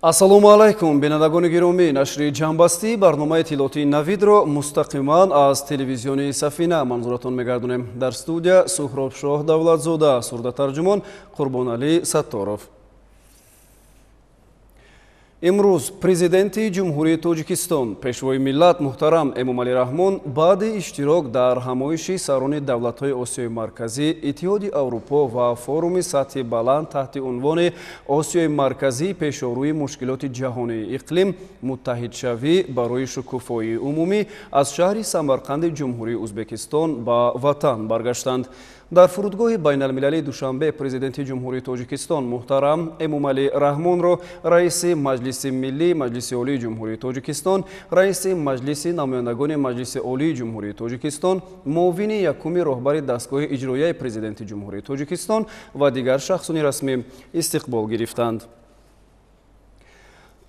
ассалому алайкум бинандагони гиромӣ, нашри ҷанбастии барномаи иттилоотии навидро мустақиман аз телевизиони Сафина манзуратон мегардонем. Дар студия Суҳробшоҳ Давлатзода, сурдатарҷумон Қурбоналӣ Сатторов. имрӯз президенти ҷумҳурии Тоҷикистон пешвои миллат муҳтарам Эмомалӣ Раҳмон баъди иштирок дар ҳамоиши сарони давлатҳои Осиёи Марказӣ, Иттиҳоди Аврупо ва форуми сатҳи баланд таҳти унвони Осиёи Марказӣ пешорӯи мушкилоти ҷаҳонии иқлим муттаҳидшавӣ барои шукуфоии умумӣ аз шаҳри Самарқанди ҷумҳурии Узбекистон ба ватан баргаштанд. дар фурудгоҳи байналмилалии Душанбе президенти ҷумҳурии Тоҷикистон муҳтарам Эмомалӣ Раҳмонро раиси Маҷлиси Миллӣ, Маҷлиси Олии ҷумҳурии Тоҷикистон, раиси Маҷлиси намояндагони Маҷлиси Олии ҷумҳурии Тоҷикистон, муовини якуми роҳбари дастгоҳи иҷроияи президенти ҷумҳурии Тоҷикистон ва дигар шахсони расмӣ истиқбол гирифтанд.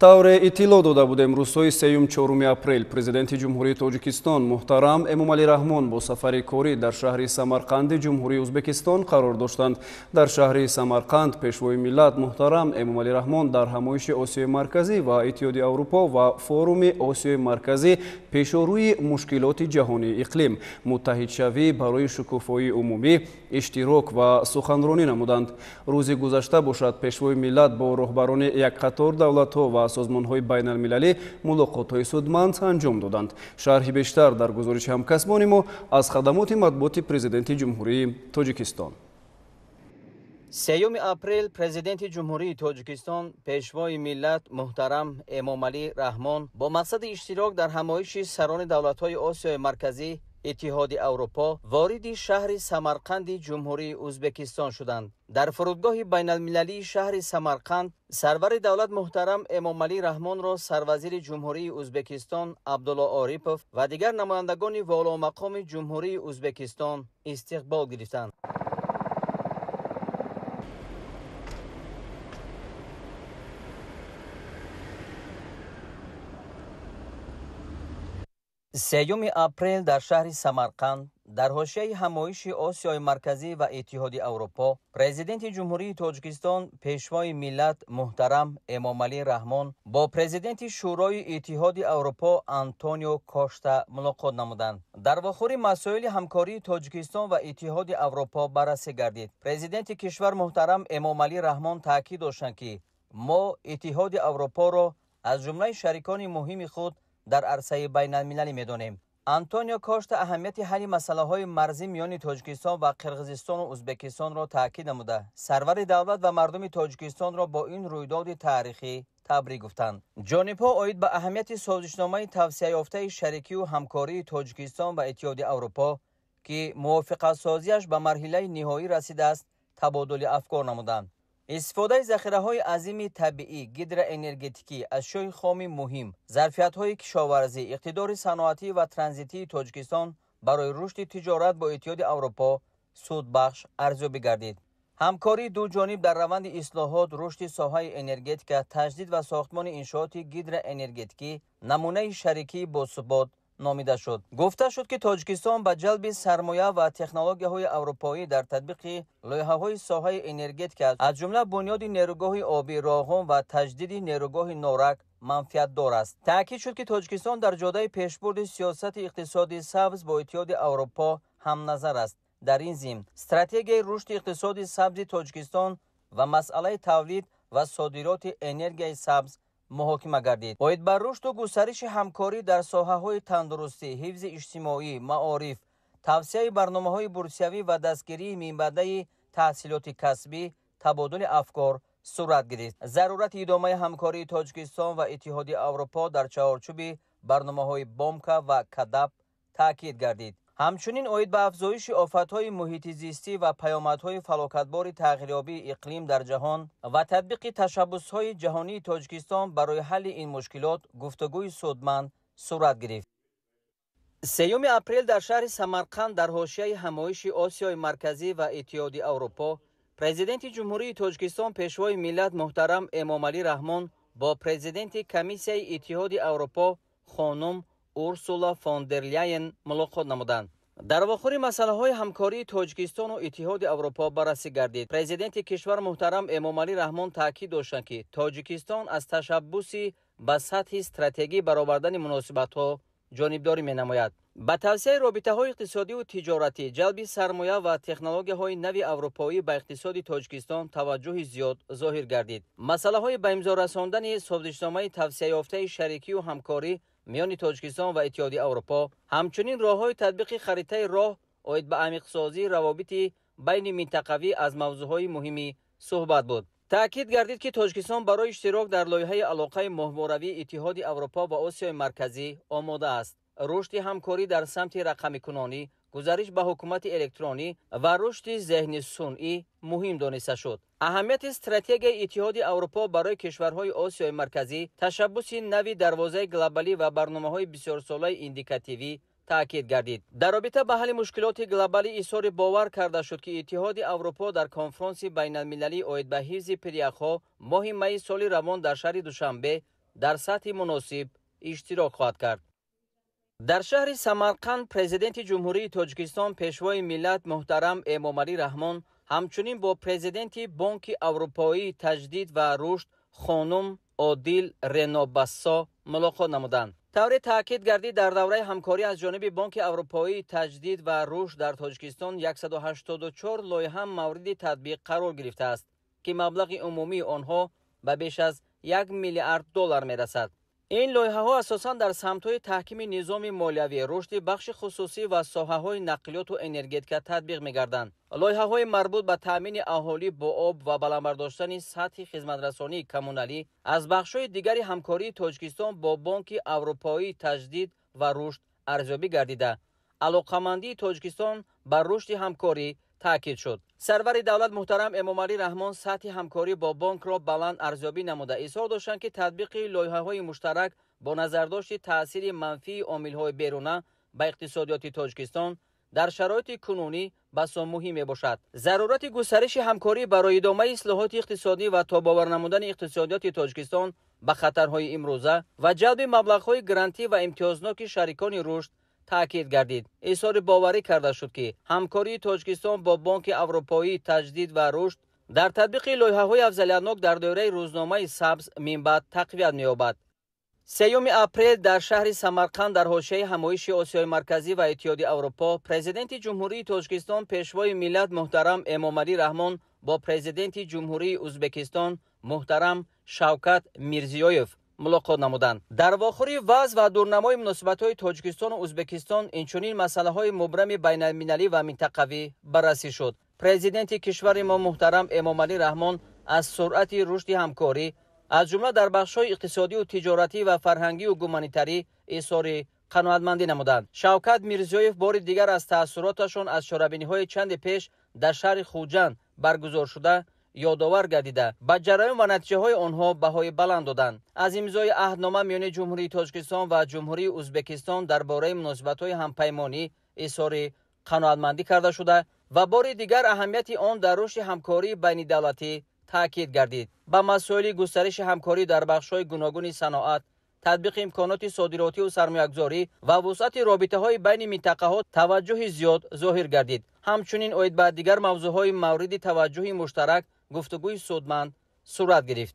тавре иттилоъ дода будем рӯзҳои 3-4 апрел президенти ҷумҳурии Тоҷикистон муҳтарам Эмомалӣ Раҳмон бо сафари корӣ дар шаҳри Самарқанди ҷумҳурии Узбекистон қарор доштанд. дар шаҳри Самарқанд пешвои миллат муҳтарам Эмомалӣ Раҳмон дар ҳамоиши Осиёи Марказӣ ва Иттиҳоди Аврупо ва форуми Осиёи Марказӣ пешорӯи мушкилоти ҷаҳонии иқлим муттаҳидшавӣ барои шукуфоии умумӣ иштирок ва суханронӣ намуданд. рӯзи гузашта бошад пешвои миллат бо роҳбарони як қатор давлатҳо ва созмонҳои байналмилалӣ мулоқотҳои судманд анҷом доданд. шарҳи бештар дар гузориши ҳамкасбони мо аз хадамоти матбуоти президенти ҷумҳурии Тоҷикистон. 3 апрел президенти ҷумҳурии Тоҷикистон пешвои миллат муҳтарам Эмомалӣ Раҳмон бо мақсади иштирок дар ҳамоиши сарони давлатҳои Осиёи Марказӣ, Иттиҳоди Аврупо вориди шаҳри Самарқанди ҷумҳурии Узбекистон шуданд. дар фурудгоҳи байналмилалии шаҳри Самарқанд сарвари давлат муҳтарам Эмомалӣ Раҳмонро сарвазири ҷумҳурии Узбекистон Абдулло Орипов ва дигар намояндагони воломақоми ҷумҳурии Узбекистон истиқбол гирифтанд. 3 апрел дар шаҳри Самарқанд дар ҳошияи ҳамоиши Осиёи Марказӣ ва Иттиҳоди Аврупо президенти ҷумҳурии Тоҷикистон пешвои миллат муҳтарам Эмомалӣ Раҳмон бо президенти шӯрои Иттиҳоди Аврупо Антонио Кошта мулоқот намуданд. дар вохӯри масоили ҳамкории Тоҷикистон ва Иттиҳоди Аврупо баррасӣ гардид. президенти кишвар муҳтарам Эмомалӣ Раҳмон таъкид доштанд ки мо Иттиҳоди Аврупоро аз ҷумлаи шарикони муҳими худ дар арсаи байналмилалӣ медонем. Антонио Кошта аҳамияти ҳалли масъалаҳои марзӣ миёни Тоҷикистон ва Қирғизистону Узбекистонро таъкид намуда, сарвари давлат ва мардуми Тоҷикистонро бо ин рӯйдоди таърихӣ табрик гуфтанд. ҷонибҳо оид ба аҳамияти созишномаи тавсияёфтаи шарикию ҳамкории Тоҷикистон ва Иттиҳоди Аврупо ки мувофиқатсозиаш ба марҳилаи ниҳоӣ расидааст, табодули афкор намуданд. истифодаи захираҳои азими табиӣ, гидроэнергетикӣ, ашёи хоми муҳим, зарфиятҳои кишоварзӣ, иқтидори саноатӣ ва транзитии Тоҷикистон барои рушди тиҷорат бо Иттиҳоди Аврупо судбахш арзёбӣ гардид. ҳамкории дуҷониб дар раванди ислоҳот, рушди соҳаи энергетика, таҷдид ва сохтмони иншооти гидроэнергетикӣ намунаи шарикии босубот номида шуд. гуфта шуд ки Тоҷикистон ба ҷалби сармоя ва технологияҳои аврупоӣ дар татбиқи лоиҳаҳои соҳаи энергетика аз ҷумла бунёди нерӯгоҳи обӣ Роғун ва таҷдиди нерӯгоҳи Норак манфиатдор аст. таъкид шуд ки Тоҷикистон дар ҷодаи пешбурди сиёсати иқтисоди сабз бо Иттиҳоди Аврупо ҳамназар аст. дар ин зимн стратегияи рушди иқтисоди сабзи Тоҷикистон ва масъалаи тавлид ва содироти энергияи сабз муҳокима гардид. оид ба рушду густариши ҳамкорӣ дар соҳаҳои тандурустӣ, ҳифзи иҷтимоӣ, маориф, тавсияи барномаҳои бурсиявӣ ва дастгирии минбаъдаи таҳсилоти касбӣ, табодули афкор сурат гирифт. зарурати идомаи ҳамкории Тоҷикистон ва Иттиҳоди Аврупо дар чаҳорчӯби барномаҳои Бомка ва Кадаб таъкид гардид. ҳамчунин оид ба афзоиши офатҳои муҳити зистӣ ва паёмадҳои фалокатбори тағйирёбии иқлим дар ҷаҳон ва татбиқи ташаббусҳои ҷаҳонии Тоҷикистон барои ҳалли ин мушкилот гуфтагӯи судманд сурат гирифт. 3 апрел дар шаҳри Самарқанд дар ҳошияи ҳамоиши Осиёи Марказӣ ва Иттиҳоди Аврупо президенти ҷумҳурии Тоҷикистон пешвои миллат муҳтарам Эмомалӣ Раҳмон бо президенти Комиссияи Иттиҳоди Аврупо хонум Урсула фон дер Ляйен мулоқот намуданд در واخور مسائل همکاری تاجیکستان و اتحاد اروپا بررسی گردید. پرزیدنت کشور محترم امامعلی رحمان تاکید داشتند که تاجیکستان از تشبثی به سطح استراتژی برآوردن مناسبت‌ها جانبداری می‌نماید. با توسعه رابطه‌های اقتصادی و تجارتی، جلب سرمایه و تکنولوژی‌های نوی اروپایی به اقتصاد تاجیکستان توجه زیاد ظاهر گردید. مسائل به امضا رساندن سازشنامه توسعه یافته شریکی و همکاری میان تاجیکستان و اتحاد اروپا، همچنین راه‌های تطبیق خریطه راه اید به عمیق‌سازی روابط بین منطقوی از موضوعهای مهمی صحبت بود. تأکید گردید که تاجیکستان برای اشتراک در لایحه علاقه محوروی اتحاد اروپا و آسیای مرکزی آماده است. رشد همکاری در سمت رقم کنانی، گزارش به حکومت الکترونی و رشد ذهن صنعی مهم دانسته شد. اهمیت استراتژی اتحاد اروپا برای کشورهای آسیای مرکزی، تشبث نوی دروازه گلوبالی و برنامه‌های بسیار ساله ایندیکاتیوی تأکید گردید. در رابطه به حل مشکلات گلوبالی اظهار باور کرده شد که اتحاد اروپا در کنفرانس بین المللی اید به حفظ پدیده‌ها ماه می سال روان در شهر دوشنبه در سطح مناسب اشتراک خواهد کرد. در شهر سمرقند پرزیدنت جمهوری تاجیکستان پیشوای ملت محترم امامعلی رحمان همچنین با پرزیدنت بانک اروپایی تجدید و رشد خانم عادل رنابسا ملاقات نمودند. طور تاکید گردید در دوره همکاری از جانب بانک اروپایی تجدید و رشد در تاجیکستان 184 لایحه مورد تطبیق قرار گرفته است که مبلغ عمومی آنها به بیش از 1 میلیارد دلار میرسد. این لایحه ها اساساً در سمت‌های تحکیم نظام مالیوی، رشد بخش خصوصی و ساحه‌های نقلیات و انرژتیک تطبیق می‌گردند. لایحه های مربوط به تامین اهالی با آب و بلندبرداشتن سطح خدمترسانی کمونالی از بخش‌های دیگر همکاری تاجیکستان با بانک اروپایی تجدید و رشد ارزیابی گردیده علاقه‌مندی تاجیکستان بر رشد همکاری تاکید شد. سرور دولت محترم امامعلی رحمان سطح همکاری با بانک را بلند ارزیابی نموده اظهار داشتند که تطبیق لایحه‌های مشترک با نظرداشت تأثیر منفی عامل‌های بیرونه به اقتصادیات تاجیکستان در شرایط کنونی بسیار مهم میباشد. ضرورت گسترش همکاری برای ادامه اصلاحات اقتصادی و تاب‌آور نمودن اقتصادیات تاجیکستان به خطرهای امروزه و جلب مبلغ‌های گرانتی و امتیازناک شریکان رشد تأکید گردید. اظهار باوری کرده شد که همکاری تاجیکستان با بانک اروپایی تجدید و رشد در تطبیق لایحه‌های افضلیت‌ناک در دوره روزنامه سبز من بعد تقویت می‌یابد. 3 اپریل در شهر سمرقند در حاشیه همایش آسیای مرکزی و اتحاد اروپا، پرزیدنت جمهوری تاجیکستان پیشوای ملت محترم امامعلی رحمان با پرزیدنت جمهوری ازبکستان محترم شوکت میرزیویف ملاقات نمودند. در واخور وضع و دورنمای مناسبت‌های تاجیکستان و ازبکستان اینچنین مسائل‌های مبرم بین المللی و منطقوی بررسی شد. پرزیدنت کشور ما محترم امامعلی رحمان از سرعت رشد همکاری از جمله در بخش‌های اقتصادی و تجارتی و فرهنگی و گومانیتری اظهار قناعتمندی نمودند. شوکت میرزیویف بار دیگر از تأثیراتشان از شورابینی‌های چند پیش در شهر خوجند برگزار شده یادآور گردیده با جریان و نتیجه‌های آنها بهای بلند دادند. از امضای عهدنامه میان جمهوری تاجیکستان و جمهوری ازبکستان درباره مناسبت‌های همپیمانی اظهار قناعتمندی کرده شده و بار دیگر اهمیت آن در رشد همکاری بین دولتی تاکید گردید. با مسائل گسترش همکاری در بخش‌های گوناگون صنعت، تطبیق امکانات صادراتی و سرمایه‌گذاری و وسعت رابطه‌های بین منطقه‌ها توجه زیاد ظاهر گردید. همچنین اید به دیگر موضوع‌های مورد توجه مشترک گفتگوی سودمند صورت گرفت.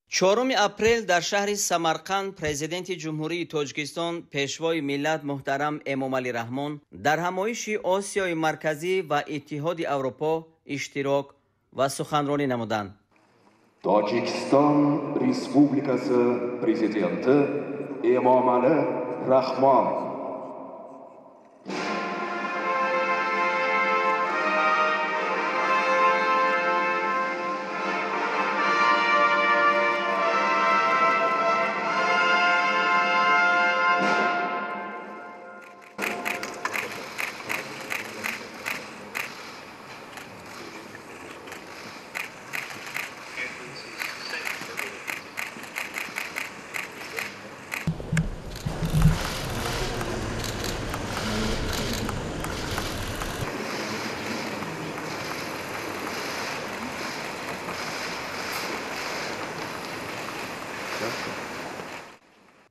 4 اپریل در شهر سمرقند پرزیدنت جمهوری تاجیکستان پیشوای ملت محترم امامعلی رحمان در همایش آسیای مرکزی و اتحاد اروپا اشتراک و سخنرانی نمودند. Tojikiston Respublikasi Prezidenti Emomali Rahmon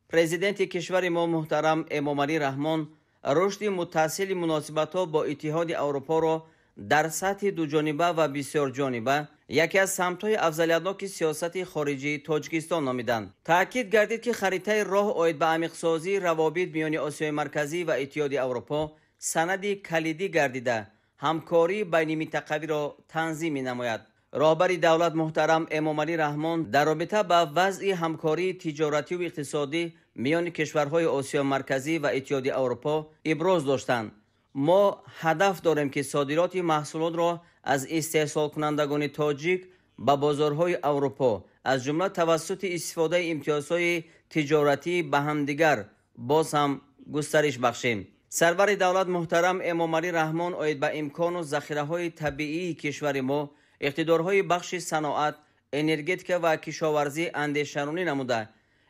پرزیدنت کشور ما محترم امامعلی رحمان رشد متصل مناسبت‌ها با اتحاد اروپا را در سطح دوجانبه و بسیار جانبه یکی از سمت‌های افضلیت‌ناک سیاست خارجی تاجیکستان نامیدند. تاکید گردید که خریطه راه اوید به عمیق‌سازی روابط میان آسیای مرکزی و اتحاد اروپا سند کلیدی گردیده همکاری بین منطقه‌ای را تنظیم نماید. راهبر دولت محترم امامعلی رحمان در رابطه با وضع همکاری تجارتی و اقتصادی میان کشورهای آسیا مرکزی و اتحاد اروپا ابراز داشتند. ما هدف داریم که صادرات محصولات را از استحصال کنندگان تاجیک به بازارهای اروپا از جمله توسط استفاده امتیازهای تجارتی به همدیگر باز هم گسترش بخشیم. سرور دولت محترم امامعلی رحمان اوید به امکان و ذخیره‌های طبیعی کشور ما اقتدارهای بخش صنعت، انرژتیک و کشاورزی اندیشرانی نموده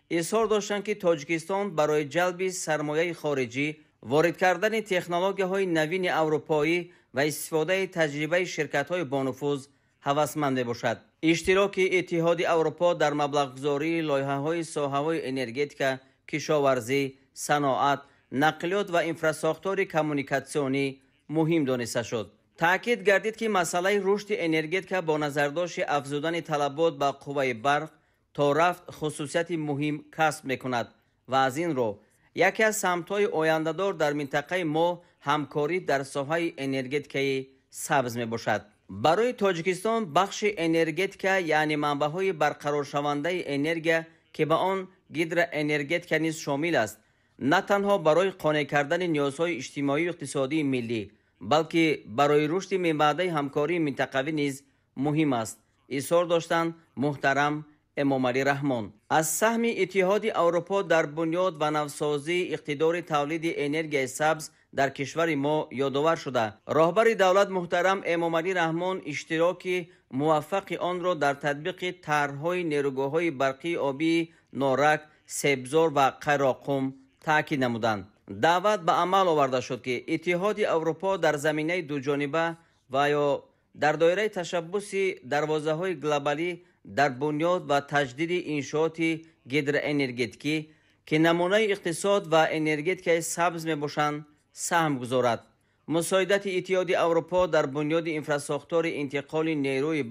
اظهار داشتند که تاجیکستان برای جلب سرمایه خارجی، وارد کردن تکنولوژی‌های نوین اروپایی و استفاده تجربه شرکت‌های بانفوذ هوسمند باشد. اشتراک اتحاد اروپا در مبلغ‌گذاری لایحه‌های ساحه‌های انرژتیک، کشاورزی، صنعت، نقلیات و انفراستراکچور کمیونیکاسیونی مهم دانسته شد. تاکید گردید که مسئله رشد انرژتیک با نظرداشت افزودن طلبات به قوه برق تا رفت خصوصیت مهم کسب میکند و از این رو یکی از سمت‌های آینده‌دار در منطقه ما همکاری در ساحه انرژتیک سبز میباشد. برای تاجیکستان بخش انرژتیک یعنی منبع‌های برقرار شونده انرژی که به آن گیدر انرژتیک نیز شامل است، نه تنها برای قانع کردن نیازهای اجتماعی و اقتصادی ملی بلکه برای رشد منبع‌های همکاری منطقوی نیز مهم است. اظهار داشتند محترم امامعلی رحمان. از سهم اتحاد اروپا در بنیاد و نوسازی اقتدار تولید انرژی سبز در کشور ما یادآور شده. راهبر دولت محترم امامعلی رحمان اشتراک موفق آن را در تطبیق طرح‌های نیروگاه‌های برقی آبی نارک، سبزار و قراقم تاکید نمودند. دعوت به عمل آورده شد که اتحاد اروپا در زمینه دوجانبه و یا در دایره تشبث دروازه‌های گلوبالی در بنیاد و تجدید انشاءات گیدر انرژتیکی که نمونه اقتصاد و انرژتیک سبز میباشند سهم گذارد. مساعدت اتحاد اروپا در بنیاد انفراستراکچور انتقال نیروی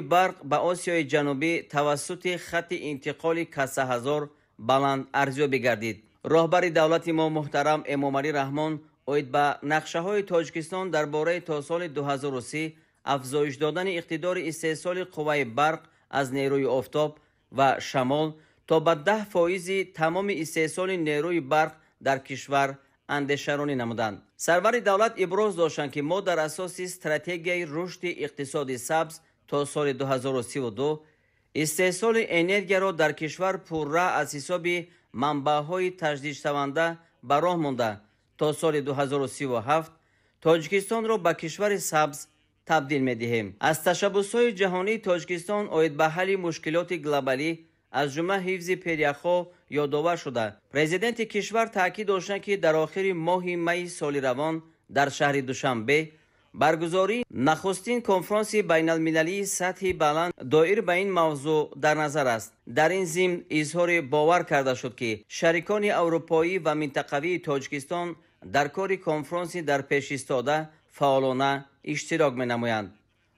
برق به آسیای جنوبی توسط خط انتقال کسهزار بلند ارزیابی گردید. راهبر دولت ما محترم امامعلی رحمان اوید به نقشه های تاجیکستان درباره تا سال 2030 افزایش دادن اقتدار استحصال قوه برق از نیروی آفتاب و شمال تا به 10% تمام استحصال نیروی برق در کشور اندیشرانی نمودند. سرور دولت ابراز داشتند که ما در اساس استراتژی رشد اقتصادی سبز تا سال 2032 استحصال انرژی را در کشور پررا از حساب منبع‌های تجدید شونده به راه مانده تا سال 2037 تاجیکستان را به کشور سبز تبدیل می‌دهیم. از تشبث‌های جهانی تاجیکستان اوید به حل مشکلات گلوبالی از جمله حفظ پریخ‌ها یادآور شده. پرزیدنت کشور تاکید داشتند که در آخر ماه می سال روان در شهر دوشنبه برگزاری نخستین کنفرانس بین المللی سطح بلند دایر به این موضوع در نظر است. در این ضمن اظهار باور کرده شد که شریکان اروپایی و منطقوی تاجیکستان در کار کنفرانس در پیش ایستاده فعالانه اشتراک می‌نمایند.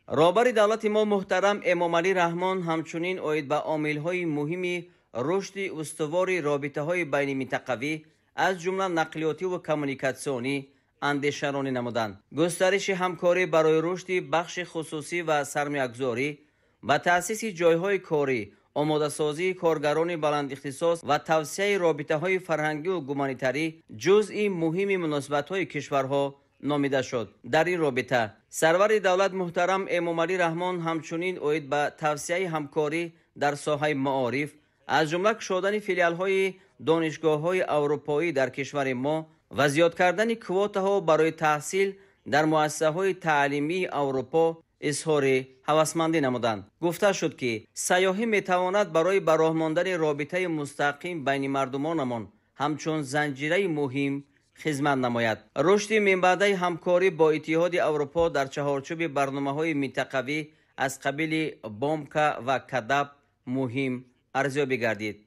راهبر دولت ما محترم امامعلی رحمان همچنین اوید به عامل‌های مهم رشد استوار رابطه‌های بین منطقوی از جمله نقلیاتی و کمیونیکاسیونی اندیشرانی نمودند. گسترش همکاری برای رشد بخش خصوصی و سرمایه‌گذاری و تأسیس جایهای کاری، آماده‌سازی کارگران بلند اختصاص و توسعه رابطه‌های فرهنگی و گومانیتری جزئی مهم مناسبت‌های کشورها نامیده شد. در این رابطه سرور دولت محترم امامعلی رحمان همچنین اوید به توسعه همکاری در ساحه معارف از جمله گشودن فیلیال‌های دانشگاه‌های اروپایی در کشور ما و زیاد کردن کوتاها برای تحصیل در مؤسسه‌های تعلیمی اروپا اظهار هوسمندی نمودند. گفته شد که سیاحی میتواند برای به راه ماندن رابطه مستقیم بین مردمانمان همچون زنجیره مهم خدمت نماید. رشد منبع‌های همکاری با اتحاد اروپا در چهارچوب برنامه‌های منطقوی از قبیل بامکا و کدب مهم ارزیابی گردید.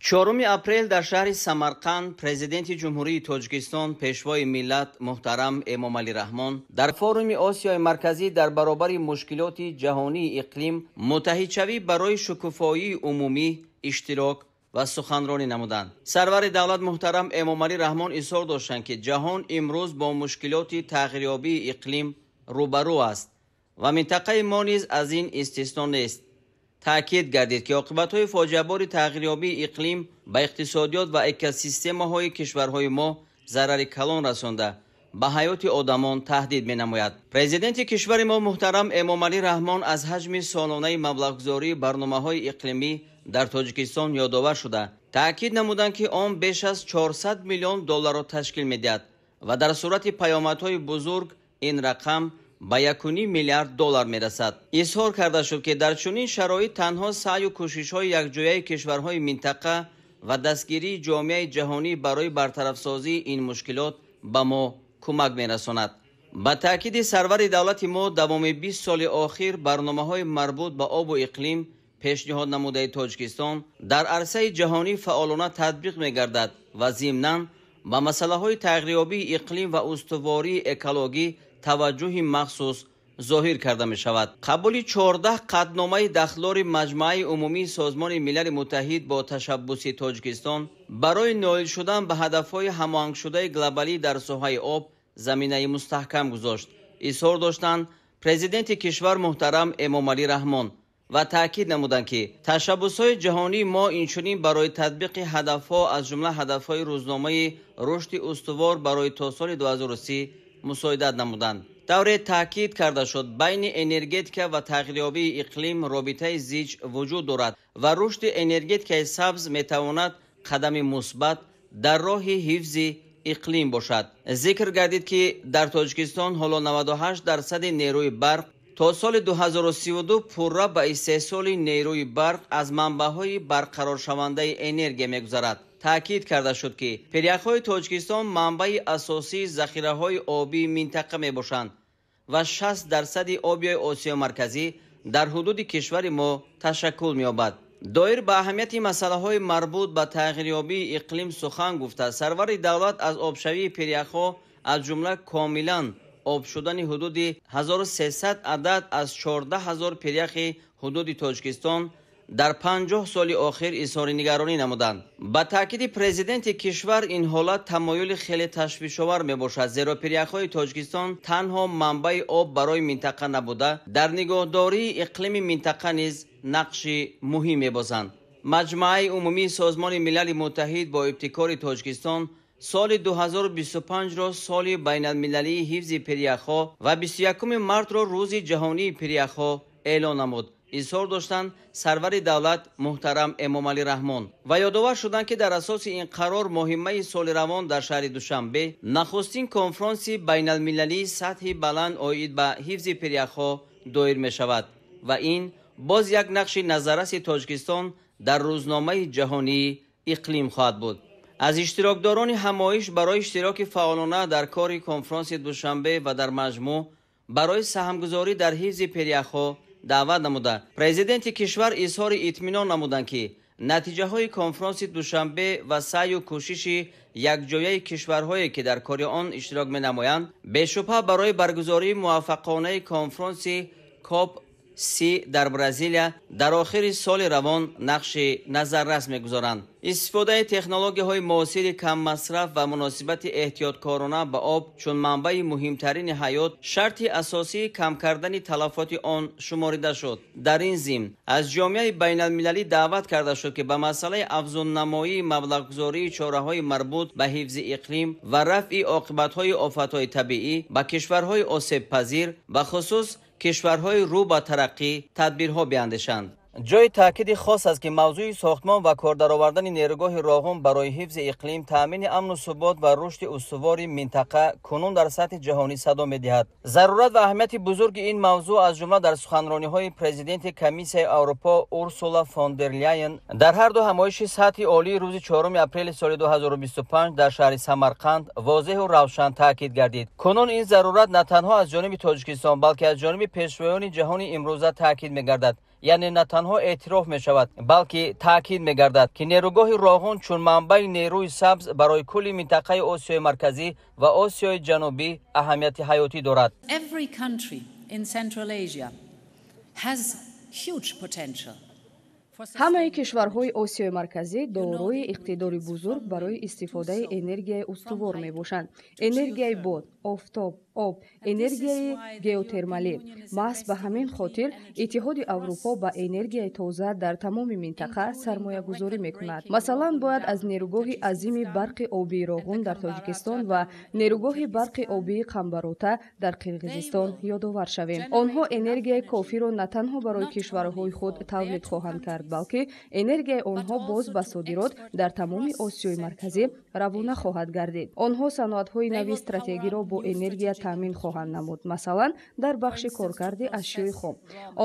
4 اپریل در شهر سمرقند پرزیدنت جمهوری تاجیکستان پیشوای ملت محترم امامعلی رحمان در فورум آسیای مرکزی در برابر مشکلات جهانی اقلیم متحدشوی برای شکوفایی عمومی اشتراک و سخنرانی نمودند. سرور دولت محترم امامعلی رحمان اظهار داشتند که جهان امروز با مشکلات تغییریابی اقلیم روبرو است و منطقه ما نیز از این استثنا نیست. تأکید گردید که عاقبت‌های فاجعه‌بار تغییریابی اقلیم به اقتصادیات و اکوسیستم‌های کشورهای ما ضرر کلان رسانده به حیات آدمان تهدید می‌نماید. پرزیدنت کشور ما محترم امامعلی رحمان از حجم سالانه مبلغ‌گذاری برنامه‌های اقلیمی در تاجیکستان یادآور شده تأکید نمودند که آن بیش از 400 میلیون دلار را تشکیل می‌دهد و در صورت پیامدهای بزرگ این رقم به 1.5 میلیارد دلار میرسد. اظهار کرده شد که در چنین شرایط تنها سعی و کوشش‌های یکجایی کشورهای منطقه و دستگیری جامعه جهانی برای برطرف سازی این مشکلات به ما کمک میرساند. با تاکید سرور دولت ما دوام 20 سال اخیر برنامه‌های مربوط به آب و اقلیم پیشنهاد نموده تاجیکستان در عرصه جهانی فعالانه تطبیق می‌گردد و ضمناً به مسائل تغییریابی اقلیم و استواری اکولوژی توجه مخصوص ظاهر کرده می شود. قبول 14 قطعنامه دخلار مجمع عمومی سازمان ملل متحد با تشبث تاجیکستان برای نائل شدن به هدفهای هماهنگ شده گلوبالی در ساحه آب زمینه مستحکم گذاشت. اظهار داشتند پرزیدنت کشور محترم امامعلی رحمان و تاکید نمودند که تشبث‌های جهانی ما اینچنین برای تطبیق هدفها از جمله هدفهای روزنامه رشد استوار برای تا سال 2030 مساعدت نمودند. دوره تاکید کرده شد بین انرژتیک و تغییریابی اقلیم رابطه زیج وجود دارد و رشد انرژتیک سبز میتواند قدم مثبت در راه حفظ اقلیم باشد. ذکر گردید که در تاجیکستان حالا 98% نیروی برق تا سال 2032 پورا به استحصال نیروی برق از منبع‌های برقرار شونده انرژی می‌گذرد. تأکید کرده شد که پریخ‌های تاجیکستان منبع اساسی ذخیره‌های آبی منطقه می‌باشند و 60% آبی آسیا مرکزی در حدود کشور ما تشکل می‌یابد. دایر به اهمیت مسائل مربوط به تغییریابی اقلیم سخن گفته سرور دولت از آبشوی پریخ‌ها از جمله کاملا آب شدن حدود 1300 عدد از 14000 پریخ حدود تاجیکستان در 50 سال اخیر اظهار نگرانی نمودند. با تاکید پرزیدنت کشور این حالت تمایل خیلی تشویش‌آور میباشد زیرا پریخ‌های تاجیکستان تنها منبع آب برای منطقه نبوده در نگهداری اقلیم منطقه نیز نقش مهم می‌بازند. مجمع عمومی سازمان ملل متحد با ابتکار تاجیکستان سال 2025 را سال بین المللی حفظ پریخ‌ها و 21 مارس را روز جهانی پریخ‌ها اعلان نمود. اظهار داشتند سرور دولت محترم امامعلی رحمان و یادآور شدند که در اساس این قرار مهمه سال روان در شهر دوشنبه نخستین کنفرانس بین المللی سطح بلند آید به حفظ پریخ‌ها دایر می شود و این باز یک نقش نظررس تاجیکستان در روزنامه جهانی اقلیم خواهد بود. از اشتراکداران همایش برای اشتراک فعالانه در کار کنفرانس دوشنبه و در مجموع برای سهمگذاری در حفظ پریخ‌ها دعوت نموده پرزیدنت کشور اظهار اطمینان نمودند که نتیجه های کنفرانس دوشنبه و سعی و کوشش یکجایی کشورهایی که در کار آن اشتراک می نمایند به شبهه برای برگزاری موفقانه کنفرانس کاپ 30 در برزیل در آخر سال روان نقش نظررس می‌گذارند. استفاده تکنولوژی‌های معاصر کم مصرف و مناسبت احتیاطکارانه به آب چون منبع مهمترین حیات شرط اساسی کم کردن تلفات آن شمارده شد. در این ضمن از جامعه بین المللی دعوت کرده شد که به مسئله افزون نمایی مبلغ‌گذاری چاره‌های مربوط به حفظ اقلیم و رفع عاقبت‌های آفت‌های طبیعی به کشورهای آسیب پذیر به خصوص کشورهای رو به ترقی تدبیرها بیاندیشند. جای تاکید خاص است که موضوع ساختمان و کار درآوردن نیروگاه راهن برای حفظ اقلیم تامین امن و ثبات و رشد استوار منطقه کنون در سطح جهانی صدا می‌دهد. ضرورت و اهمیت بزرگ این موضوع از جمله در سخنرانی‌های پرزیدنت کمیسیون اروپا اورسولا فون در لاین در هر دو همایش سطح عالی روز 4 اپریل سال 2025 در شهر سمرقند واضح و روشن تاکید گردید. کنون این ضرورت نه تنها از جانب تاجیکستان بلکه از جانب پیشروان جهانی امروزه تاکید می‌گردد. яъне на танҳо эътироф мешавад, балки таъкид мегардад, ки нерӯгоҳи Роғун чун манбаи нерӯи сабз барои кулли минтақаи Осиёи марказӣ ва Осиёи ҷанубӣ аҳамияти ҳаётӣ дорад. Every country in Central Asia has huge potential. ҳамаи кишварҳои Осиёи марказӣ дорои иқтидори бузург барои истифодаи энергияи устувор мебошанд. Энергияи бод, офтоб, об, энергияи геотермалӣ. маҳз ба ҳамин хотир Иттиҳоди Аврупо ба энергияи тоза дар тамоми минтақа сармоягузорӣ мекунад. Масалан, бояд аз нерӯгоҳи азими барқи обии Роғун дар Тоҷикистон ва нерӯгоҳи барқи обии Қамбарота дар Қирғизистон ёдовар шавем. онҳо энергияи кофиро на танҳо барои кишварҳои худ тавлид хоҳанд кард, балки энергияи онҳо боз ба содирот дар тамоми Осиёи марказӣ равона хоҳад гардид. онҳо саноатҳои нави стратегиро бо энергия таъмин хоҳанд намуд, масалан дар бахши коркарди ашёи хом.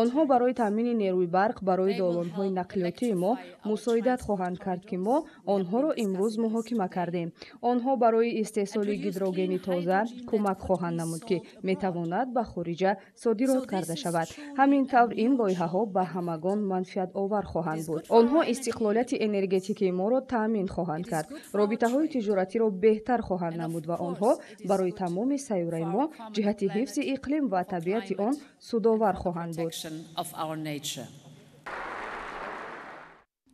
онҳо барои таъмини нерӯи барқ барои долонҳои нақлиётии мо мусоидат хоҳанд кард, ки мо онҳоро имрӯз муҳокима кардем. онҳо барои истеҳсоли гидрогени тоза кӯмак хоҳанд намуд, ки метавонад ба хориҷа содирот карда шавад. ҳамин тавр ин лоиҳаҳо ба ҳамагон манфиатовар хоҳанд буд. онҳо истиқлолияти энергетикии моро таъмин хоҳанд кард, робитаҳои тиҷоратиро беҳтар хоҳанд намуд ва онҳо барои тамоми сайёраи мо ҷиҳати ҳифзи иқлим ва табиати он судовар хоҳанд буд.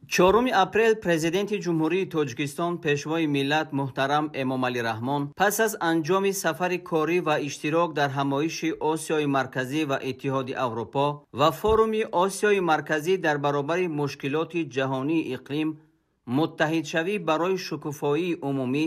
4 апрел президенти ҷумҳурии Тоҷикистон пешвои миллат муҳтарам Эмомалӣ Раҳмон пас аз анҷоми сафари корӣ ва иштирок дар ҳамоиши Осиёи марказӣ ва Иттиҳоди Аврупо ва форуми Осиёи марказӣ дар баробари мушкилоти ҷаҳонии иқлим муттаҳидшавӣ барои шукуфоии умумӣ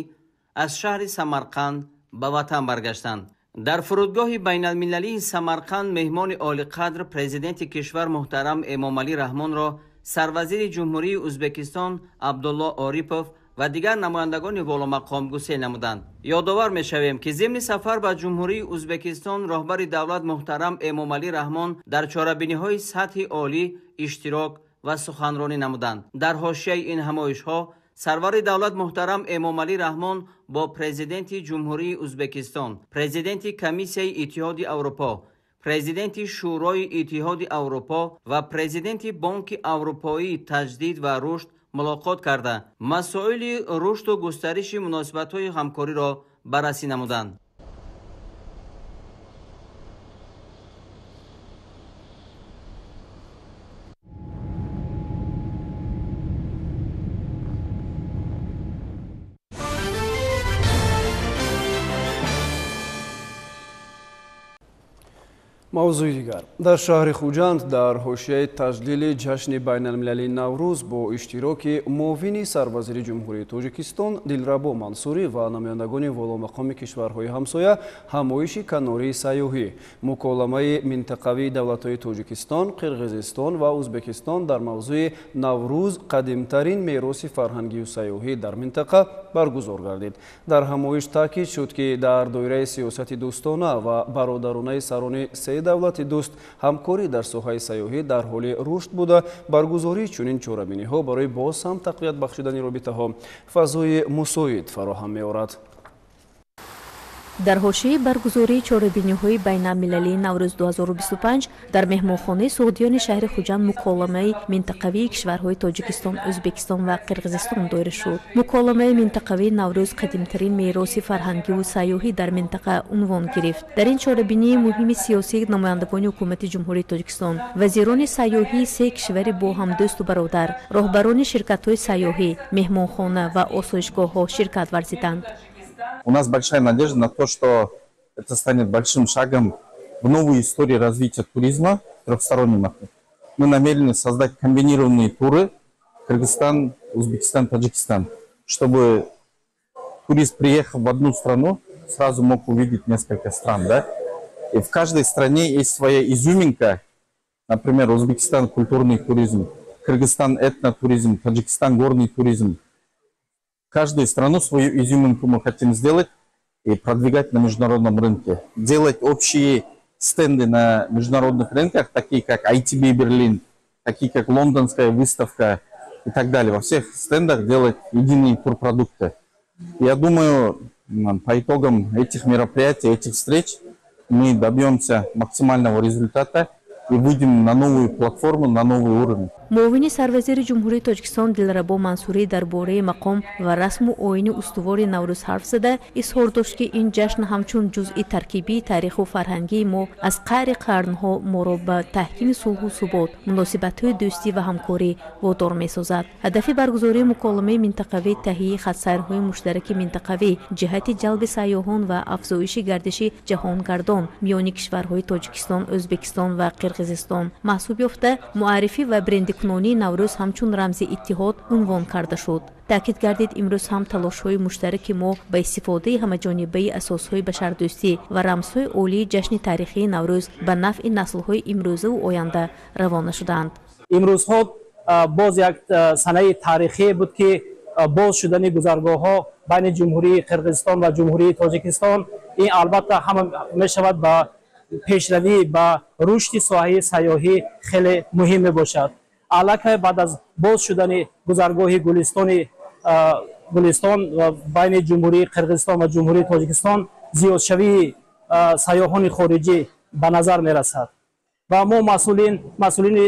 аз шаҳри Самарқанд ба ватан баргаштанд. дар фурудгоҳи байналмилалии Самарқанд меҳмони олиқадр президенти кишвар муҳтарам Эмомалӣ Раҳмонро сарвазири ҷумҳурии Узбекистон Абдулло Орипов ва дигар намояндагони воломақом гусел намуданд. ёдовар мешавем, ки зимни сафар ба ҷумҳурии Узбекистон роҳбари давлат муҳтарам Эмомалӣ Раҳмон дар чорабиниҳои сатҳи олӣ иштирок ва суханронӣ намуданд. дар ҳошияи ин ҳамоишҳо сарвари давлат муҳтарам Эмомалӣ Раҳмон бо президенти ҷумҳурии Узбекистон, президенти комиссияи Иттиҳоди Аврупо, президенти шӯрои Иттиҳоди Аврупо ва президенти Бонки Аврупоии таҷдид ва рушд мулоқот карда масоили рушду густариши муносибатҳои ҳамкориро баррасӣ намуданд. мавзӯи дигар. дар шаҳри Хуҷанд дар ҳошияи таҷлили ҷашни байналмилалии Наврӯз бо иштироки муовини сарвазири ҷумҳурии Тоҷикистон Дилрабо Мансурӣ ва намояндагони воломақоми кишварҳои ҳамсоя ҳамоиши канории сайёҳӣ, муколамаи минтақавии давлатҳои Тоҷикистон, Қирғизистон ва Узбекистон дар мавзӯи Наврӯз қадимтарин мероси фарҳангию сайёҳӣ дар минтақа баргузор гардид. дар ҳамоиш таъкид шуд, ки дар доираи сиёсати дӯстона ва бародаронаи сарони давлати дӯст ҳамкорӣ дар соҳаи сайёҳӣ дар ҳоли рушд буда, баргузории чунин чорабиниҳо барои боз ҳам тақвият бахшидани робитаҳо фазои мусоид фароҳам меорад. дар ҳошияи баргузории чорабиниҳои байналмилалии Наврӯз 2025 дар меҳмонхонаи суғдиёни шаҳри Хуҷанд муколамаи минтақавии кишварҳои Тоҷикистон, Ӯзбекистон ва Қирғизистон доира шуд. муколамаи минтақавии Наврӯз қадимтарин мероси фарҳангиву сайёҳӣ дар минтақа унвон гирифт. дар ин чорабинии муҳими сиёсӣ намояндагони ҳукумати ҷумҳурии Тоҷикистон, вазирони сайёҳии се кишвари бо ҳамдӯсту бародар, роҳбарони ширкатҳои сайёҳӣ, меҳмонхона ва осоишгоҳҳо ширкат варзиданд. У нас большая надежда на то, что это станет большим шагом в новую историю развития туризма трехстороннего. Мы намерены создать комбинированные туры Кыргызстан, Узбекистан, Таджикистан, чтобы турист, приехав в одну страну, сразу мог увидеть несколько стран. Да? И в каждой стране есть своя изюминка. Например, Узбекистан – культурный туризм, Кыргызстан – этнотуризм, Таджикистан – горный туризм. Каждую страну свою изюминку мы хотим сделать и продвигать на международном рынке. Делать общие стенды на международных рынках, такие как ITB Берлин, такие как лондонская выставка и так далее. Во всех стендах делать единые турпродукты. Я думаю, по итогам этих мероприятий, этих встреч мы добьемся максимального результата и выйдем на новую платформу, на новый уровень. муовини сарвазири ҷумҳурии тоҷикистон дилрабо мансурӣ дар бораи мақом ва расму оини устувори наврӯз ҳарф зада изҳор дошт ки ин ҷашн ҳамчун ҷузъи таркибии таъриху фарҳангии мо аз қаъри қарнҳо моро ба таҳкими сулҳу субот муносибатҳои дӯстӣ ва ҳамкорӣ водор месозад. ҳадафи баргузории муколамаи минтақавӣ таҳиии хатсайрҳои муштараки минтақавӣ ҷиҳати ҷалби сайёҳон ва афзоиши гардиши ҷаҳонгардон миёни кишварҳои тоҷикистон, ӯзбекистон ва қирғизистон маҳсуб ёфта, муаррифӣ ва брендикунонии наврӯз ҳамчун рамзи иттиҳод унвон карда шуд. таъкид гардид имрӯз ҳам талошҳои муштараки мо ба истифодаи ҳамаҷонибаи асосҳои башардӯстӣ ва рамзҳои олии ҷашни таърихии наврӯз ба нафъи наслҳои имрӯзаву оянда равона шуданд. имрӯзҳо боз як санаи таърихие буд ки боз шудани гузаргоҳҳо байни ҷумҳурии қирғизистон ва ҷумҳурии тоҷикистон, ин албатта ҳама мешавад ба пешравӣ ба рушди соҳаи сайёҳӣ хеле муҳим мебошад. аллакай баъд аз боз шудани гузаргоҳи гулистон байни ҷумҳурии қирғизистон ва ҷумҳурии тоҷикистон зиёдшавии сайёҳони хориҷӣ ба назар мерасад ва мо масъулини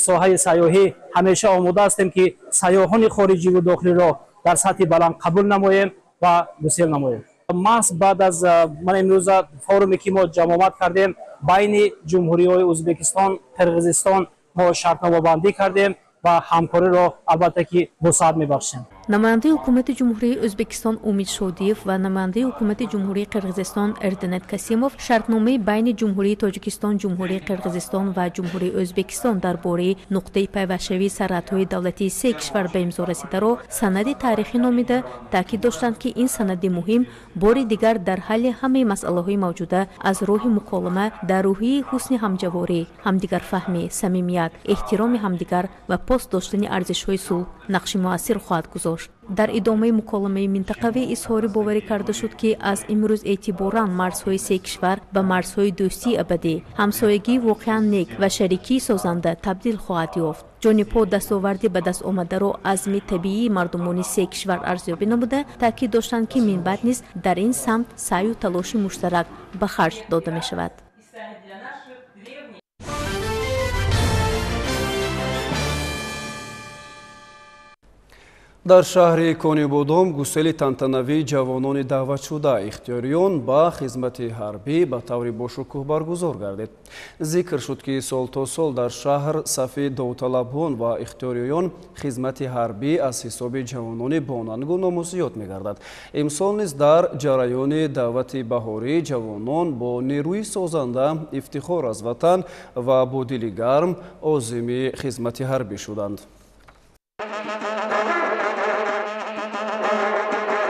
соҳаи сайёҳӣ ҳамеша омода ҳастем ки сайёҳони хориҷиву дохилиро дар сатҳи баланд қабул намоем ва гусел намоем. маҳз баъд аз ман имрӯза форуме ки мо ҷамъомад кардем байни ҷумҳуриҳои ӯзбекистон, қирғизистон мо шартномабандӣ кардем ва ҳамкориро албатта ки вусъат мебахшем. намояндаи ҳукумати ҷумҳурии ӯзбекистон умид шодиев ва намояндаи ҳукумати ҷумҳурии қирғизистон эрденет касимов шартномаи байни ҷумҳурии тоҷикистон, ҷумҳурии қирғизистон ва ҷумҳурии ӯзбекистон дар бораи нуқтаи пайвастшавии сарҳадҳои давлатии се кишвар ба имзо расидаро санади таърихӣ номида, таъкид доштанд ки ин санади муҳим бори дигар дар ҳалли ҳамаи масъалаҳои мавҷуда аз роҳи муколама дар рӯҳии ҳусни ҳамҷаворӣ, ҳамдигарфаҳмӣ, самимият, эҳтироми ҳамдигар ва пост доштани арзишҳои сулҳ нақши муассир хоҳад гузошт. дар идомаи муколамаи минтақавӣ изҳори боварӣ карда шуд ки аз имрӯз эътиборан марзҳои се кишвар ба марзҳои дӯстии абадӣ, ҳамсоягии воқеан нек ва шарикии созанда табдил хоҳад ёфт. ҷонибҳо дастоварди ба дастомадаро азми табиии мардумони се кишвар арзёбӣ намуда, таъкид доштанд ки минбаъд низ дар ин самт саъю талоши муштарак ба харҷ дода мешавад. дар шаҳри Конибодом гусели тантанавии ҷавонони даъватшуда ихтиёриён ба хизмати ҳарбӣ ба таври бошукӯҳ баргузор гардид. зикр шуд ки сол то сол дар шаҳр сафи довталабон ва ихтиёриён хизмати ҳарбӣ аз ҳисоби ҷавонони бонангу номузиёд мегардад. имсол низ дар ҷараёни даъвати баҳорӣ ҷавонон бо нерӯи созанда, ифтихор аз ватан ва бо дили гарм озими хизмати ҳарбӣ шуданд.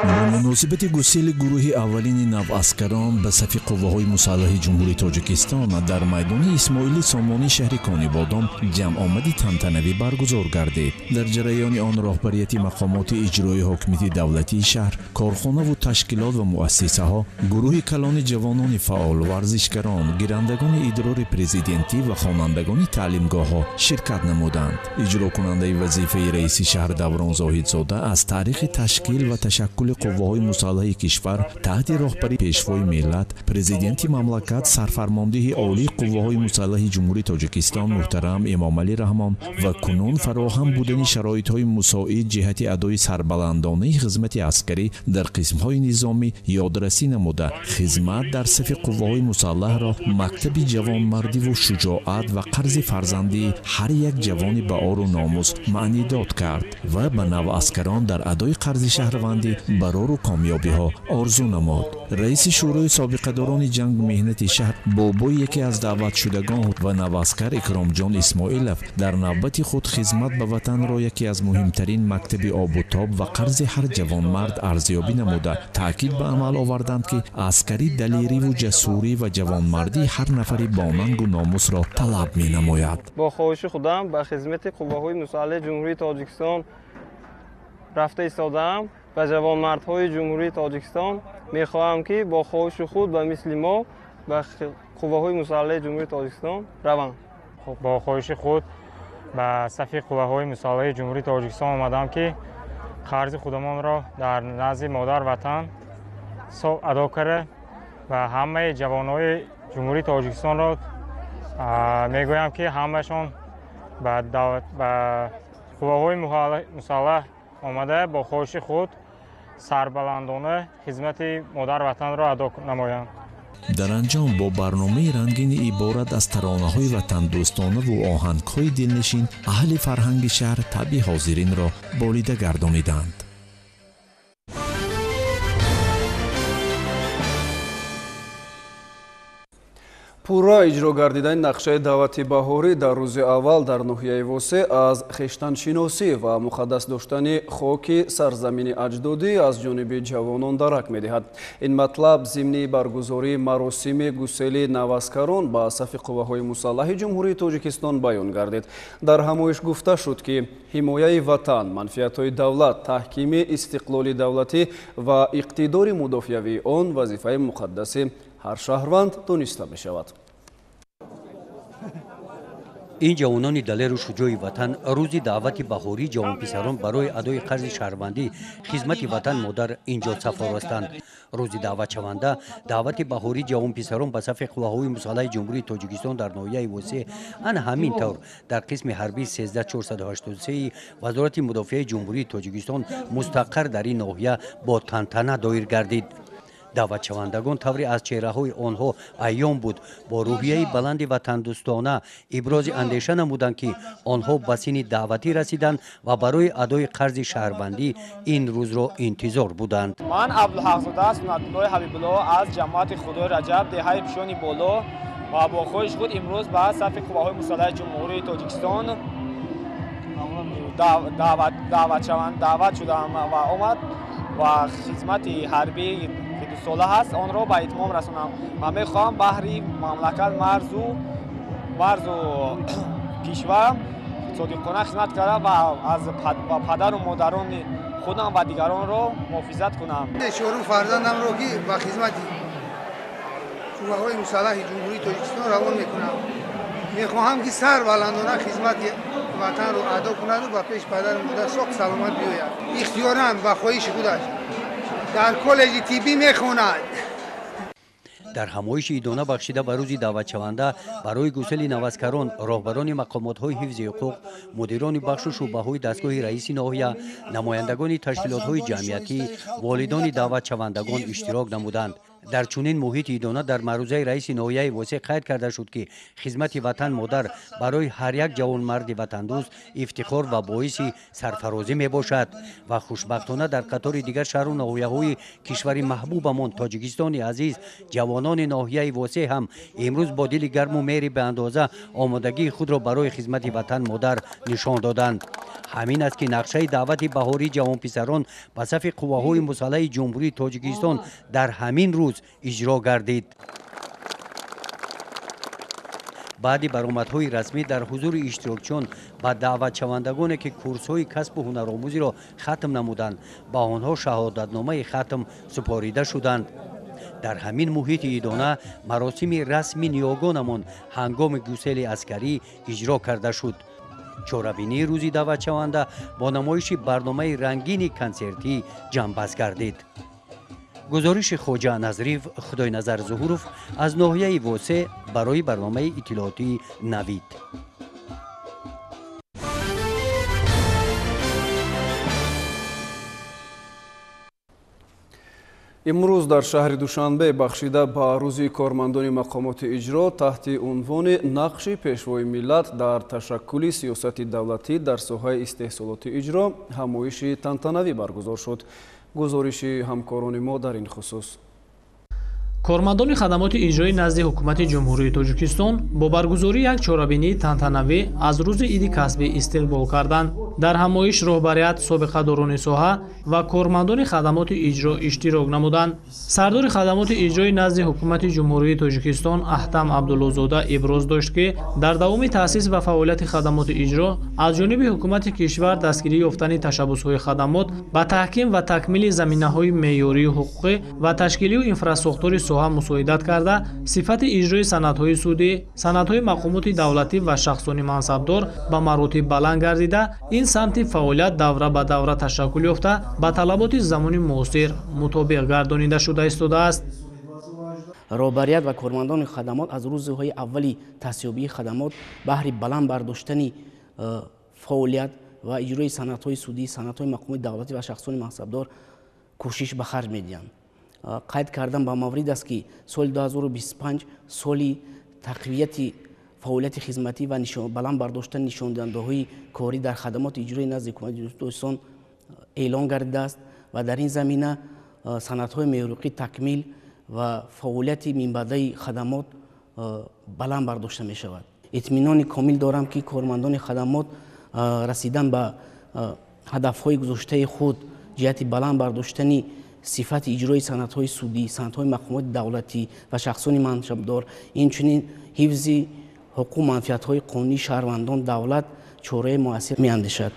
ба муносибати гусели гурӯҳи аввалини наваскарон ба сафи қувваҳои мусаллаҳи ҷумҳурии тоҷикистон дар майдони исмоили сомонии шаҳри Конибодом ҷамъомади тантанавӣ баргузор гардид. дар ҷараёни он роҳбарияти мақомоти иҷроии ҳокимияти давлатии шаҳр, корхонаву ташкилот ва муассисаҳо, гурӯҳи калони ҷавонони фаъол, варзишгарон, гирандагони идорори президентӣ ва хонандагони таълимгоҳҳо ширкат намуданд. иҷрокунандаи вазифаи раиси шаҳр Даврон Зоҳидзода аз таърихи ташкил ва ташаккули қувваҳои мусаллаҳи кишвар таҳти роҳбари пешвои миллат, президенти мамлакат, сарфармондиҳи олии қувваҳои мусаллаҳи ҷумҳурии Тоҷикистон муҳтарам Эмомалӣ Раҳмон ва кунун фароҳам будани шароитҳои мусоид ҷиҳати адои сарбаландонаи хизмати аскарӣ дар қисмҳои низомӣ ёдрасӣ намуда, хизмат дар сафи қувваҳои мусаллаҳро мактаби ҷавонмардиву шуҷоат ва қарзи фарзандии ҳар як ҷавони ба ору номус маънидод кард ва ба навъаскарон дар адои қарзи шаҳрвандӣ барору комёбиҳо орзу намуд. раиси шӯрои собиқадорони ҷангу меҳнати шаҳр бобои яке аз даъватшудагон ва наваскар Икромҷон Исмоилов дар навбати худ хизмат ба ватанро яке аз муҳимтарин мактаби обутоб ва қарзи ҳар ҷавонмард арзёбӣ намуда, таъкид ба амал оварданд ки аскарӣ далериву ҷасурӣ ва ҷавонмардии ҳар нафари бонангу номусро талаб менамояд. бо хоҳиши худам ба хизмати қувваҳои мусаллаҳи ҷумҳурии Тоҷикистон рафта истодаам. ба ҷавонмардҳои ҷумҳурии Тоҷикистон мехоҳам ки бо хоҳиши худ ба мисли мо ба қувваҳои мусаллаҳи ҷумҳурии Тоҷикистон раванд. бо хоҳиши худ ба сафи қувваҳои мусаллаҳи ҷумҳурии Тоҷикистон омадам ки қарзи худамонро дар назди модар ватан адо карда ва ҳамаи ҷавонҳои ҷумҳурии Тоҷикистонро мегӯям ки ҳамаашон ба қувваҳои мусаллаҳ омада бо хоҳиши худ сарбаландона хизмати модар ватанро адо намоянд. дар анҷом бо барномаи рангини иборат аз таронаҳои ватандӯстонаву оҳангҳои дилнишин аҳли фарҳанги шаҳр табъи ҳозиринро болида гардониданд. пурра иҷро гардидани нақшаи даъвати баҳорӣ дар рӯзи аввал дар ноҳияи восе аз хештаншиносӣ ва муқаддас доштани хоки сарзамини аҷдодӣ аз ҷониби ҷавонон дарак медиҳад. ин матлаб зимни баргузории маросими гусели наваскарон ба сафи қувваҳои мусаллаҳи ҷумҳурии Тоҷикистон баён гардид. дар ҳамоиш гуфта шуд ки ҳимояи ватан, манфиатҳои давлат, таҳкими истиқлоли давлатӣ ва иқтидори мудофиавии он вазифаи муқаддаси ҳар шаҳрванд дониста мешавад. ин ҷавонони далеру шуҷои ватан рӯзи даъвати баҳории ҷавонписарон барои адои қарзи шаҳрвандӣ хизмати ватан модар инҷо сафор ҳастанд. рӯзи даъватшаванда даъвати баҳории ҷавонписарон ба сафи қувваҳои мусаллаҳи ҷумҳурии Тоҷикистон дар ноҳияи восе ан ҳамин тавр дар қисми ҳарбии 13483 вазорати мудофиаи ҷумҳурии Тоҷикистон мустаққар дар ин ноҳия бо тантана доир гардид. даъватшавандагон тавре аз чеҳраҳои онҳо айён буд, бо рӯҳияи баланди ватандӯстона ибрози андеша намуданд ки онҳо ба синни даъватӣ расиданд ва барои адои қарзи шаҳрвандӣ ин рӯзро интизор буданд. ман Абдулҳақзода Сунатуллои Ҳабибулло аз ҷамоати Худои Раҷаб деҳаи Пишони Боло ва бо хоҳиши худ имрӯз ба сафи қувваҳои мусаллаҳи ҷумҳурии Тоҷикистон даъват шудам ва омад ва хизмати ҳарбии сола ҳаст онро ба итмом расонам ва мехоҳам баҳри мамлакат марзу кишварам содиқона хизмат кардам ва аз падару модарони худам ва дигаронро муҳофизат кунам. шӯру фарзандамро ки ба хизмати қувваҳои мусаллаҳи ҷумҳурии Тоҷикистон равон мекунам. мехоҳам ки сарбаландона хизмати ватанро адо кунаду ба пеши падару модар соҳ саломат биёяд. ихтиёран ба хоҳиши худаш дар коллеҷи тиббӣ мехонад. дар ҳамоиши идона бахшида ба рӯзи даъватшаванда барои гусели наваскарон роҳбарони мақомотҳои ҳифзи ҳуқуқ, мудирони бахшу шӯъбаҳои дастгоҳи раиси ноҳия, намояндагони ташкилотҳои ҷамъиятӣ, волидони даъватшавандагон иштирок намуданд. дар чунин муҳити идона дар маърузаи раиси ноҳияи восе қайд карда шуд ки хизмати ватан модар барои ҳар як ҷавонмарди ватандӯст ифтихор ва боиси сарфарозӣ мебошад ва хушбахтона дар қатори дигар шаҳру ноҳияҳои кишвари маҳбубамон Тоҷикистони азиз ҷавонони ноҳияи восе ҳам имрӯз бо дили гарму мери беандоза омодагии худро барои хизмати ватан модар нишон доданд. ҳамин аст ки нақшаи даъвати баҳории ҷавонписарон ба сафи қувваҳои мусаллаҳи ҷумҳурии Тоҷикистон дар ҳамин рӯз иҷро гардид. баъди баромадҳои расмӣ дар ҳузури иштирокчиён ба даъватшавандагоне ки курсҳои касбу ҳунаромӯзиро хатм намуданд ба онҳо шаҳодатномаи хатм супорида шуданд. дар ҳамин муҳити идона маросими расми ниёгонамон ҳангоми гусели аскарӣ иҷро карда шуд. чорабинии рӯзи даъватшаванда бо намоиши барномаи рангини консертӣ ҷамъбаст гардид. гузориши хоҷа Назрив, Худойназар Зуҳуров аз ноҳияи восе барои барномаи иттилоотии Навид. имрӯз дар шаҳри Душанбе бахшида ба рӯзи кормандони мақомоти иҷро таҳти унвони нақши пешвои миллат дар ташаккули сиёсати давлатӣ дар соҳаи истеҳсолоти иҷро ҳамоиши тантанавӣ баргузор шуд. гузориши ҳамкорони мо дар ин хусус. кормандони хадамоти иҷроӣ назди ҳукумати ҷумҳурии Тоҷикистон бо баргузории як чорабинии тантанавӣ аз рӯзи иди касбӣ истиқбол карданд. дар ҳамоиш роҳбарият, собиқадорони соҳа ва кормандони хадамоти иҷро иштирок намуданд. сардори хадамоти иҷроӣ назди ҳукумати ҷумҳурии Тоҷикистон Аҳтам Абдуллозода иброз дошт ки дар давоми таъсис ва фаъолияти хадамоти иҷро аз ҷониби ҳукумати кишвар дастгирӣ ёфтани tashabbusҳои хадамот ба таҳким ва такмили заминаҳои меъёрию ҳуқуқӣ ва ташкилию инфраструктури соҳа мусоидат карда сифати иҷрои санадҳои судӣ, санадҳои мақомоти давлатӣ ва шахсони мансабдор ба маротиб баланд гардида ин самти фаъолият давра ба давра ташаккул ёфта ба талаботи замони муосир мутобиқ гардонида шуда истодааст. роҳбарият ва кормандони хадамот аз рӯзҳои аввали дастёбии хадамот баҳри баланд бардоштани фаъолият ва иҷрои санадҳои судӣ, санадҳои мақоми давлатӣ ва шахсони мансабдор кӯшиш ба харҷ медиҳанд. қайд кардан ба маврид аст ки соли 2025 соли тақвияти фаъолияти хизматӣ ва баланд бардоштани нишондиҳандаҳои корӣ дар хадамоти иҷрои назди ҳукумати ҷумҳурии тоҷикистон эълон гардидааст ва дар ин замина санадҳои меъёриқӣ такмил ва фаъолияти минбаъдаи хадамот баланд бардошта мешавад. итминони комил дорам ки кормандони хадамот расидан ба ҳадафҳои гузоштаи худ ҷиҳати баланд бардоштани сифати иҷрои санадҳои судӣ, санадҳои мақомоти давлатӣ ва шахсони мансабдор, инчунин ҳифзи ҳуқуқ манфиатҳои қонунии шаҳрвандон давлат чораи муассир меандешад.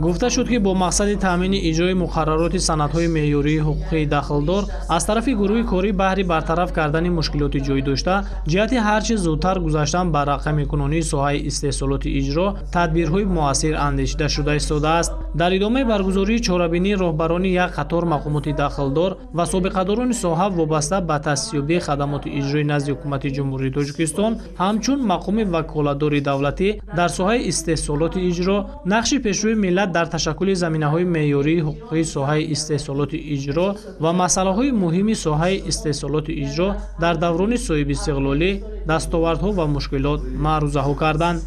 гуфта шуд ки бо мақсади таъмини иҷрои муқаррароти санадҳои меъёрии ҳуқуқии дахлдор аз тарафи гурӯҳи корӣ баҳри бартараф кардани мушкилоти ҷойдошта ҷиҳати ҳарчи зудтар гузаштан ба рақамикунонии соҳаи истеҳсолоти иҷро тадбирҳои муассир андешида шуда истодааст. дар идомаи баргузории чорабинии роҳбарони як қатор мақомоти дахлдор ва собиқадорони соҳа вобаста ба дастёбии хадамоти иҷрои назди ҳукумати ҷумҳурии тоҷикистон ҳамчун мақоми ваколатдори давлатӣ дар соҳаи истеҳсолоти иҷро нақши пешрӯи миллат дар ташаккули заминаҳои меъёрии ҳуқуқии соҳаи истеҳсолоти иҷро ва масъалаҳои муҳими соҳаи истеҳсолоти иҷро дар даврони соҳибистиқлолӣ дастовардҳо ва мушкилот маърузаҳо карданд.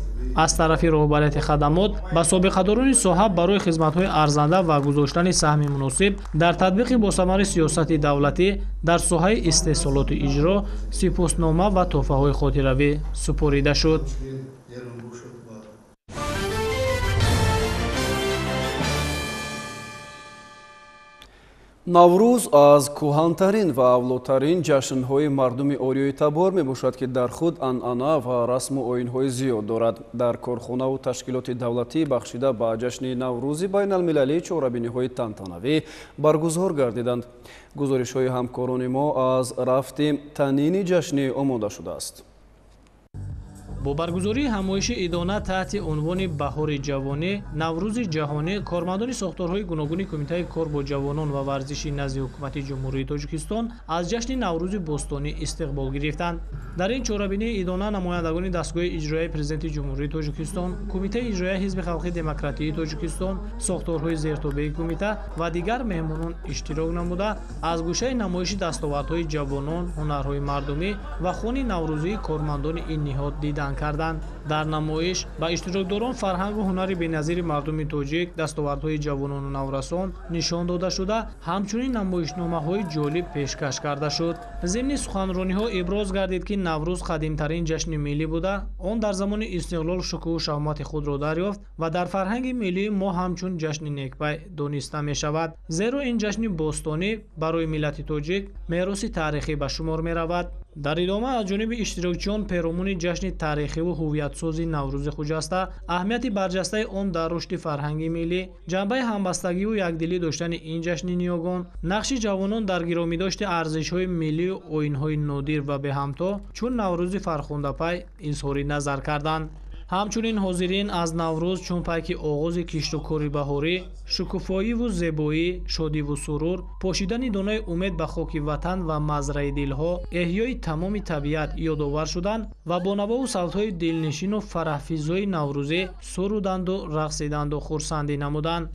аз тарафи роҳбарияти хадамот ба собиқадорони соҳа барои хизматҳои арзанда ва гузоштани саҳми муносиб дар татбиқи босамари сиёсати давлатӣ дар соҳаи истеҳсолоти иҷро сипоснома ва тӯҳфаҳои хотиравӣ супорида шуд. наврӯз аз кӯҳантарин ва авлотарин ҷашнҳои мардуми ориёи табор мебошад ки дар худ анъана ва расму оинҳои зиёд дорад. дар корхонаву ташкилоти давлатӣ бахшида ба ҷашни наврӯзи байналмилалии чорабиниҳои тантанавӣ баргузор гардиданд. гузоришҳои ҳамкорони мо аз рафти танини ҷашнӣ омода шудааст. бо баргузории ҳамоиши идона таҳти унвони баҳори ҷавонӣ наврӯзи ҷаҳонӣ кормандони сохторҳои гуногуни кумитаи кор бо ҷавонон ва варзиши назди ҳукумати ҷумҳурии тоҷикистон аз ҷашни наврӯзи бостонӣ истиқбол гирифтанд. дар ин чорабинии идона намояндагони дастгоҳи иҷроияи президенти ҷумҳурии тоҷикистон, кумитаи иҷроияи ҳизби халқи демократии тоҷикистон, сохторҳои зертобаи кумита ва дигар меҳмонон иштирок намуда аз гӯшаи намоиши дастовардҳои ҷавонон, ҳунарҳои мардумӣ ва хони наврӯзии кормандони ин ниҳод дидан карданд. дар намоиш ба иштирокдорон фарҳангу ҳунари беназири мардуми тоҷик, дастовардҳои ҷавонону наврасон нишон дода шуда, ҳамчунин намоишномаҳои ҷолиб пешкаш карда шуд. зимни суханрониҳо иброз гардид ки наврӯз қадимтарин ҷашни миллӣ буда, он дар замони истиқлол шукӯҳу шавмати худро дарёфт ва дар фарҳанги миллии мо ҳамчун ҷашни некбай дониста мешавад. зеро ин ҷашни бостонӣ барои миллати тоҷик мероси таърихӣ ба шумор меравад. дар идома аз ҷониби иштирокчиён перомони ҷашни таърихиву ҳувиятсози наврӯзи хуҷаста аҳамияти барҷастаи он дар рушди фарҳанги миллӣ, ҷанбаи ҳамбастагиву якдилӣ доштани ин ҷашни ниёгон, нақши ҷавонон дар гиромидошти арзишҳои миллию оинҳои нодир ва беҳамто чун наврӯзи фархондапай изҳори назар карданд. ҳамчунин ҳозирин аз наврӯз чун пайки оғози киштукори баҳорӣ, шукуфоиву зебоӣ, шодиву сурур, пошидани донаи умед ба хоки ватан ва мазраи дилҳо, эҳёи тамоми табиат ёдовар шуданд ва бо навову савтҳои дилнишину фараҳфизои наврӯзӣ суруданду рақсиданду хурсандӣ намуданд.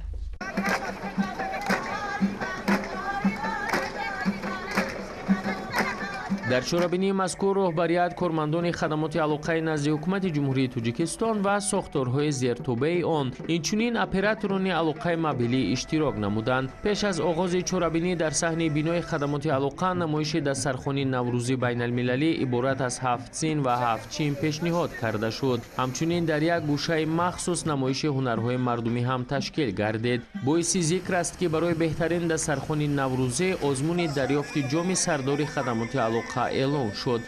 дар чорабинии мазкур роҳбарият кормандони хадамоти алоқаи назди ҳукумати ҷумҳурии тоҷикистон ва сохторҳои зертобаи он, инчунин операторони алоқаи мобилӣ иштирок намуданд. пеш аз оғози чорабинӣ дар саҳни бинои хадамоти алоқа намоиши дастархони наврӯзи байналмилалӣ иборат аз 7 син ва 7 чин пешниҳод карда шуд. ҳамчунин дар як гӯшаи махсус намоиши ҳунарҳои мардумӣ ҳам ташкил гардид. боиси зикр аст ки барои беҳтарин дастархони наврӯзӣ озмуни дарёфти ҷоми сардори хадамоти алоқа эълон шуд.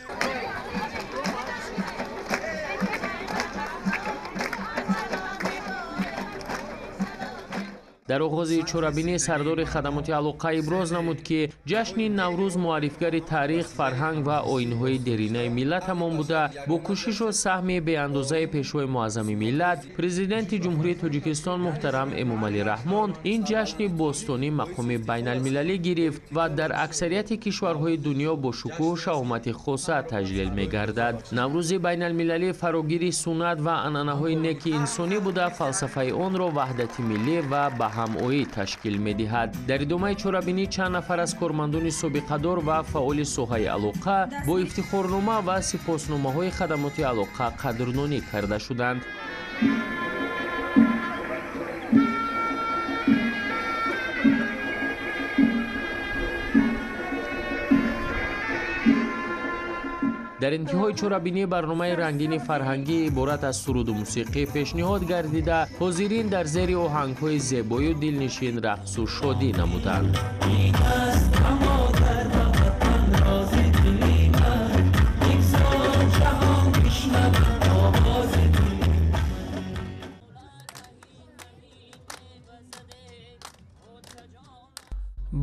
дар оғози чорабинӣ сардори хадамоти алоқа иброз намуд ки ҷашни наврӯз муаррифгари таърих, фарҳанг ва оинҳои деринаи миллат ҳамон буда бо кӯшишу саҳми беандозаи пешвои муаззами миллат президенти ҷумҳурии Тоҷикистон муҳтарам Эмомалӣ Раҳмон ин ҷашни бостонӣ мақоми байналмилалӣ гирифт ва дар аксарияти кишварҳои дунё бо шукӯҳу шаомати хоса таҷлил мегардад. наврӯзи байналмилалӣ фарогири суннат ва анъанаҳои неки инсонӣ буда фалсафаи онро ваҳдати миллӣ ва ба ҳамоӣ ташкил медиҳад. дар идомаи чорабинӣ чанд нафар аз кормандони собиқадор ва фаъоли соҳаи алоқа бо ифтихорнома ва сипосномаҳои хадамоти алоқа қадрнонӣ карда шуданд. дар интиҳои чорабинӣ барномаи рангини фарҳангӣ иборат аз суруду мусиқӣ пешниҳод гардида ҳозирин дар зери оҳангҳои зебою дилнишин рақсу шодӣ намуданд.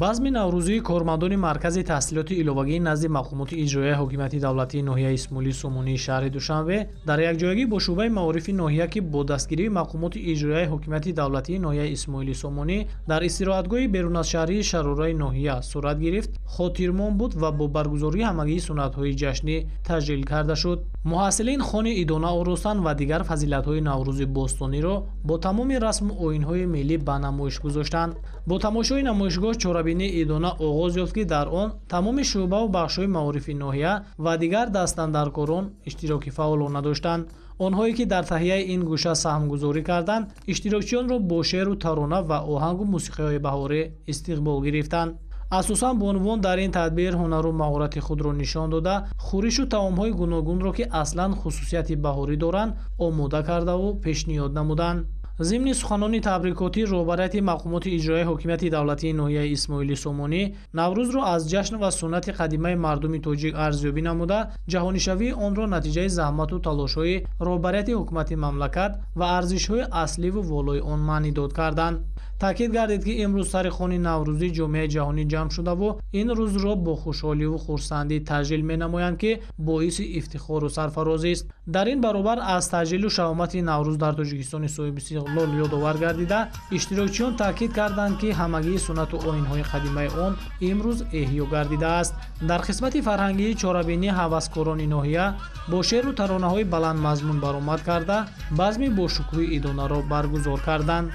базми наврӯзии кормандони маркази таҳсилоти иловагӣ назди мақомоти иҷроияи ҳокимияти давлатии ноҳияи Исмоилӣ Сомонии шаҳри Душанбе дар якҷоягӣ бо шуъбаи маорифи ноҳия ки бо дастгирии мақомоти иҷроияи ҳокимияти давлатии ноҳияи Исмоилӣ Сомонӣ дар истироҳатгоҳи беруназшаҳрии Шарораи ноҳия сурат гирифт, хотирмон буд ва бо баргузории ҳамагии сунъатҳои ҷашнӣ таҷлил карда шуд. муҳассилин хони идона оростанд ва дигар фазилатҳои наврӯзи бостониро бо тамоми расму оинҳои миллӣ ба намоиш гузоштанд. бо тамошои намоишгоҳ чорабинии идона оғоз ёфт ки дар он тамоми шуъбаву бахшҳои маорифи ноҳия ва дигар дастандаркорон иштироки фаъолона доштанд. онҳое ки дар таҳияи ин гӯша саҳмгузорӣ карданд иштирокчиёнро бо шеъру тарона ва оҳангу мусиқиҳои баҳорӣ истиқбол гирифтанд. асосан бонувон дар ин тадбир ҳунару маҳорати худро нишон дода хӯришу таомҳои гуногунро ки аслан хусусияти баҳорӣ доранд омода кардаву пешниҳод намуданд. зимни суханони табрикотӣ роҳбарияти мақомоти иҷроияи ҳокимияти давлатии ноҳияи Исмоилӣ Сомонӣ наврӯзро аз ҷашн ва суннати қадимаи мардуми тоҷик арзёбӣ намуда ҷаҳонишавии онро натиҷаи заҳмату талошҳои роҳбарияти ҳукумати мамлакат ва арзишҳои асливу волои он маънӣ дод карданд. таъкид гардид ки имрӯз сари хони наврӯзӣ ҷомеаи ҷаҳонӣ ҷамъ шудаву ин рӯзро бо хушҳоливу хурсандӣ таҷлил менамоянд ки боиси ифтихору сарфарозист. дар ин баробар аз таҷлилу шаомати наврӯз дар Тоҷикистони соҳиби истиқлол ёдовар гардида иштирокчиён таъкид карданд ки ҳамагии суннату оинҳои қадимаи он имрӯз эҳё гардидааст. дар қисмати фарҳангии чорабинӣ ҳаваскорони ноҳия бо шеъру таронаҳои баландмазмун баромад карда базми бошукӯҳи идонаро баргузор карданд.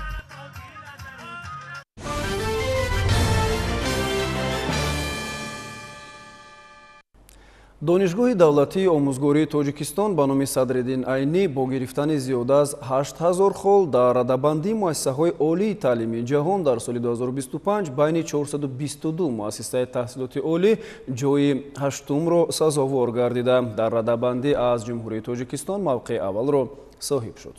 донишгоҳи давлатии омӯзгории Тоҷикистон ба номи Садриддин Айнӣ бо гирифтани зиёда аз 8000 хол дар радабандии муассисаҳои олии таълимии ҷаҳон дар соли 2025 байни 422 муассисаи таҳсилоти олӣ ҷойи 8-умро сазовор гардида дар радабандӣ аз ҷумҳурии Тоҷикистон мавқеи аввалро соҳиб шуд.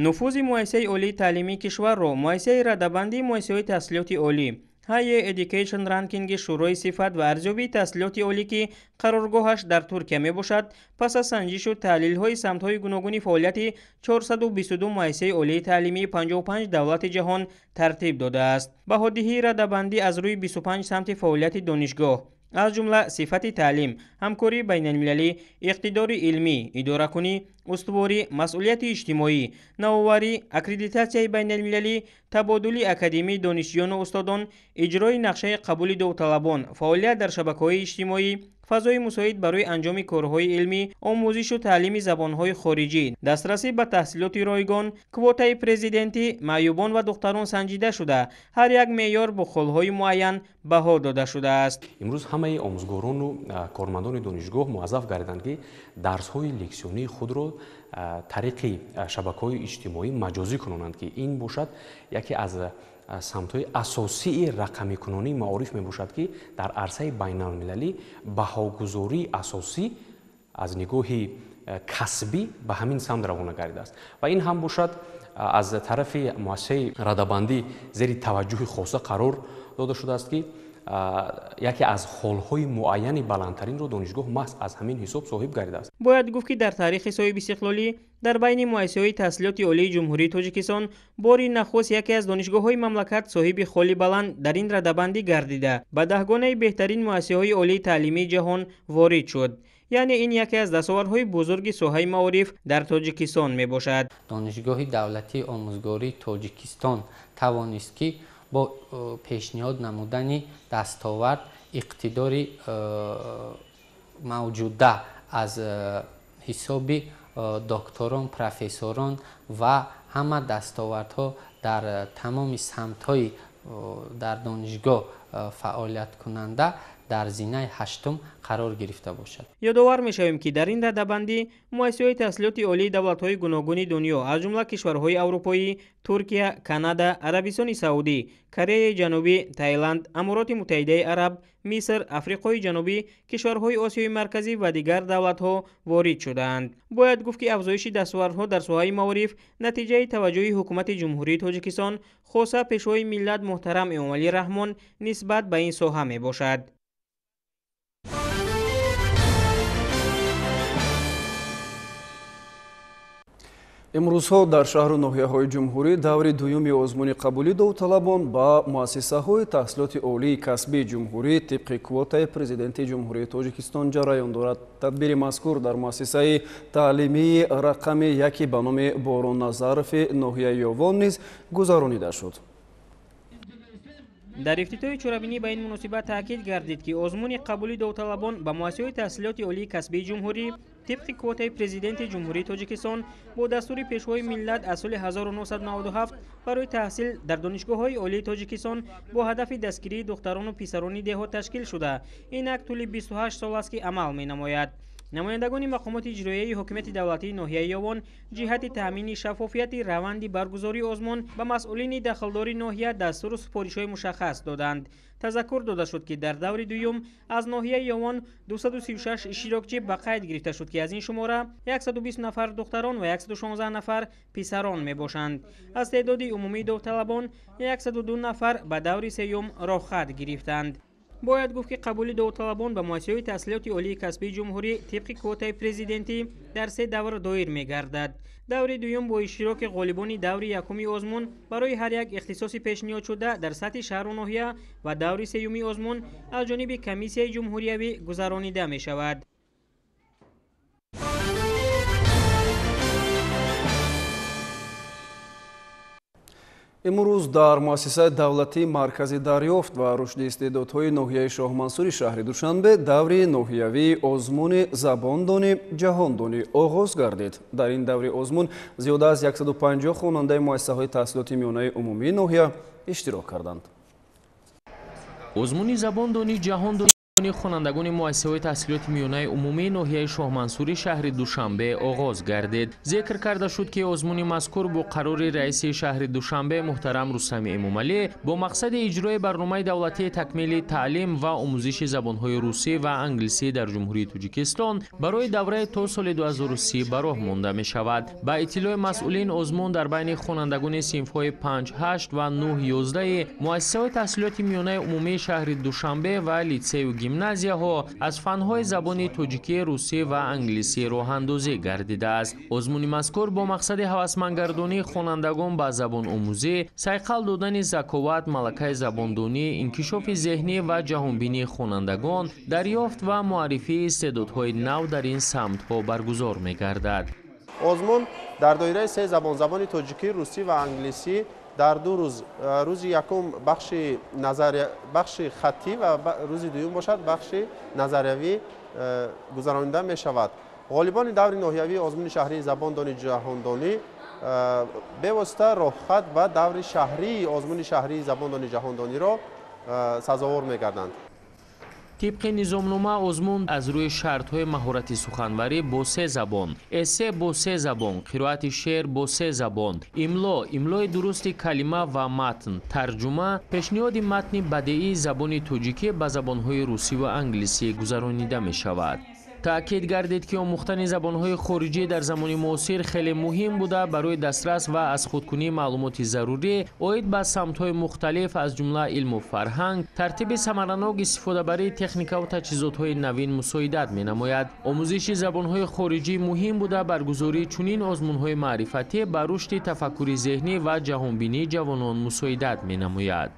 нуфузи муассисаи олии таълимии кишварро муассисаи радабандии муассисаҳои таҳсилоти олӣ Higher Education Ranking шӯрои сифат ва арзёбии таҳсилоти олӣ ки қароргоҳаш дар Туркия мебошад, пас аз санҷишу таҳлилҳои самтҳои гуногуни фаъолияти 422 муассисаи олии таълимии 55 давлати ҷаҳон тартиб додааст. баҳодиҳии радабандӣ аз рӯи 25 самти фаъолияти донишгоҳ аз ҷумла сифати таълим, ҳамкории байналмилалӣ, иқтидори илмӣ, идоракунӣ, устуворӣ, масъулияти иҷтимоӣ, навоварӣ, аккредитатсияи байналмилалӣ, табодули академии донишҷӯёну устодон, иҷрои нақшаи қабули довталабон, фаъолият дар шабакаҳои иҷтимоӣ, фазои мусоид барои анҷоми корҳои илмӣ, омӯзишу таълими забонҳои хориҷӣ, дастрасӣ ба таҳсилоти ройгон, квотаи президентӣ, маъюбон ва духтарон санҷида шуда, ҳар як меъёр бо холҳои муайян баҳо дода шудааст. имрӯз ҳамаи омӯзгорону кормандони донишгоҳ муаззаф гардиданд ки дарсҳои лексионии худро тариқи шабакаҳои иҷтимоӣ маҷозӣ кунонанд ки ин бошад яке аз самтҳои асосии рақамикунонии маориф мебошад ки дар арсаи байналмилалӣ баҳогузории асосӣ аз нигоҳи касбӣ ба ҳамин самт равона гардидааст ва ин ҳам бошад аз тарафи муассисаи радабандӣ зери таваҷҷӯҳи хоса қарор дода шудааст ки яке аз холҳои муайяни баландтаринро донишгоҳ маҳз аз ҳамин ҳисоб соҳиб гардидааст. бояд гуфт ки дар таърихи соҳиб истиқлолӣ дар байни муассисаҳои таҳсилоти олии ҷумҳурии тоҷикистон бори нахуст яке аз донишгоҳҳои мамлакат соҳиби холи баланд дар ин радабандӣ гардида ба даҳгонаи беҳтарин муассисаҳои олии таълимии ҷаҳон ворид шуд. яъне ин яке аз дастовардҳои бузурги соҳаи маориф дар тоҷикистон мебошад. донишгоҳи давлатии омӯзгории тоҷикистон тавонист ки бо пешниҳод намудани дастовард иқтидори мавҷуда аз ҳисоби докторон, профессорон ва ҳама дастовардҳо дар тамоми самтҳои дар донишгоҳ фаъолияткунанда дар зинаи ҳаштум қарор гирифта бошад. ёдовар мешавем ки дар ин радабандӣ муассисаҳои таҳсилоти олии давлатҳои гуногуни дунё аз ҷумла кишварҳои аврупоӣ, Туркия, Канада, Арабистони Саудӣ, Кореяи Ҷанубӣ, Таиланд, Амороти Муттаҳидаи Араб, Миср, Африқои Ҷанубӣ, кишварҳои Осиёи Марказӣ ва дигар давлатҳо ворид шудаанд. бояд гуфт ки афзоиши дастовардҳо дар соҳаи маориф натиҷаи таваҷҷӯҳи ҳукумати ҷумҳурии Тоҷикистон, хоса пешвои миллат муҳтарам Эмомалӣ Раҳмон нисбат ба ин соҳа мебошад. имрӯзҳо дар шаҳру ноҳияҳои ҷумҳурӣ даври дуюми озмуни қабулии довталабон ба муассисаҳои таҳсилоти олии касбии ҷумҳурӣ тибқи квотаи президенти ҷумҳурии Тоҷикистон ҷараён дорад. тадбири мазкур дар муассисаи таълимии рақами 1 ба номи Боронназарови ноҳияи Ёвон низ гузаронида шуд. дар ифтитоҳи чорабинӣ ба ин муносибат таъкид гардид ки озмуни қабули довталабон ба муассисаҳои таҳсилоти олии касбии ҷумҳурӣ тибқи квотаи президенти ҷумҳурии Тоҷикистон бо дастури пешвои миллат аз соли 1997 барои таҳсил дар донишгоҳҳои олии Тоҷикистон бо ҳадафи дастгирии духтарону писарони деҳот ташкил шуда инак тӯли 28 сол аст ки амал менамояд. намояндагони мақомоти иҷроияи ҳокимияти давлатии ноҳияи Ёвон ҷиҳати таъмини шаффофияти раванди баргузории озмун ба масъулини дахлдори ноҳия дастуру супоришҳои мушаххас доданд. тазаккур дода шуд ки дар даври дуюм аз ноҳияи Ёвон 236 иштирокчӣ ба қайд гирифта шуд ки аз ин шумора 120 нафар духтарон ва 116 нафар писарон мебошанд. аз теъдоди умумии довталабон 102 нафар ба даври сеюм роҳхат гирифтанд. бояд гуфт ки қабули довталабон ба муассисаҳои таҳсилоти олии касбии ҷумҳурӣ тибқи квотаи президентӣ дар 3 давр доир мегардад. даври дуюм бо иштироки ғолибони даври якуми озмун барои ҳар як ихтисоси пешниҳодшуда дар сатҳи шаҳру ноҳия ва даври сеюми озмун аз ҷониби комиссияи ҷумҳуриявӣ гузаронида мешавад. имрӯз дар муассисаи давлатии маркази дарёфт ва рушди истеъдодҳои ноҳияи Шоҳмансури шаҳри Душанбе даври ноҳиявии озмуни забондонӣ ҷаҳондонӣ оғоз гардид. дар ин даври озмун зиёда аз 150 хонандаи муассисаҳои таҳсилоти миёнаи умумии ноҳия иштирок карданд. озмуни забондонӣ ҷаҳондонӣ хонандагони муассисаҳои таҳсилоти миёнаи умумии ноҳияи Шоҳмансури шаҳри Душанбе оғоз гардид. зикр карда шуд ки озмуни мазкур бо қарори раиси шаҳри Душанбе муҳтарам Рустами Эмомалӣ бо мақсади иҷрои барномаи давлатии такмили таълим ва омӯзиши забонҳои русӣ ва англисӣ дар ҷумҳурии Тоҷикистон барои даврае то соли 2030 ба роҳ монда мешавад. ба иттилои масъулин озмун дар байни хонандагони синфҳои 5, 8 ва 9, 11 муассисаҳои таҳсилоти миёнаи умумии шаҳри Душанбе ва литсею гимназияҳо аз фанҳои забони тоҷикӣ, русӣ ва англисӣ роҳандозӣ гардидааст. озмуни мазкур бо мақсади ҳавасмандгардонии хонандагон ба забономӯзӣ, сайқал додани заковат, малакаи забондонӣ, инкишофи зеҳнӣ ва ҷаҳонбинии хонандагон, дарёфт ва муаррифии истеъдодҳои нав дар ин самтҳо баргузор мегардад. озмун дар доираи се забони тоҷикӣ, русӣ ва англисӣ дар 2 рӯз, рӯзи якум бахши хаттӣ ва рӯзи дуюм бошад бахши назариявӣ гузаронида мешавад. ғолибони даври ноҳиявии озмуни шаҳрии забондонӣ ҷаҳондонӣ бевосита роҳхат ба даври шаҳрии озмуни шаҳрии забондонӣ ҷаҳондониро сазовор мегарданд. طبق نظامنامه آزمون از روی شرط‌های مهارت سخنوری با 3 زبان، اسه با 3 زبان، قرائت شعر با 3 زبان، املای درست کلمه و متن، ترجمه، پیشنهاد متن بدیعی زبان توجیکی به زبان‌های روسی و انگلیسی گذرانیده می‌شود. таъкид гардид ки омӯхтани забонҳои хориҷӣ дар замони муосир хеле муҳим буда барои дастрас ва аз худкунии маълумоти зарурӣ оид ба самтҳои мухталиф аз ҷумла илму фарҳанг тартиби самаранок истифодабарии техникаву таҷҳизотҳои навин мусоидат менамояд. омӯзиши забонҳои хориҷӣ муҳим буда баргузории чунин озмунҳои маърифатӣ ба рушди тафаккури зеҳнӣ ва ҷаҳонбинии ҷавонон мусоидат менамояд.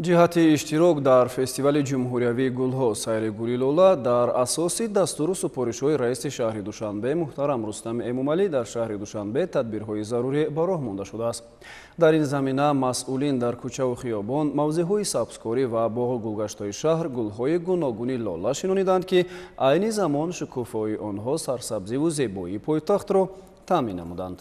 ҷиҳати иштирок дар фестивали ҷумҳуриявии гулҳо сайри гули лола дар асоси дастуру супоришҳои раиси шаҳри Душанбе муҳтарам Рустами Эмомалӣ дар шаҳри Душанбе тадбирҳои зарурӣ ба роҳ монда шудааст. дар ин замина масъулин дар кӯчаву хиёбон, мавзеъҳои сабзкорӣ ва боғу гулгаштҳои шаҳр гулҳои гуногуни лола шинониданд ки айни замон шукуфои онҳо сарсабзиву зебоии пойтахтро таъмин намуданд.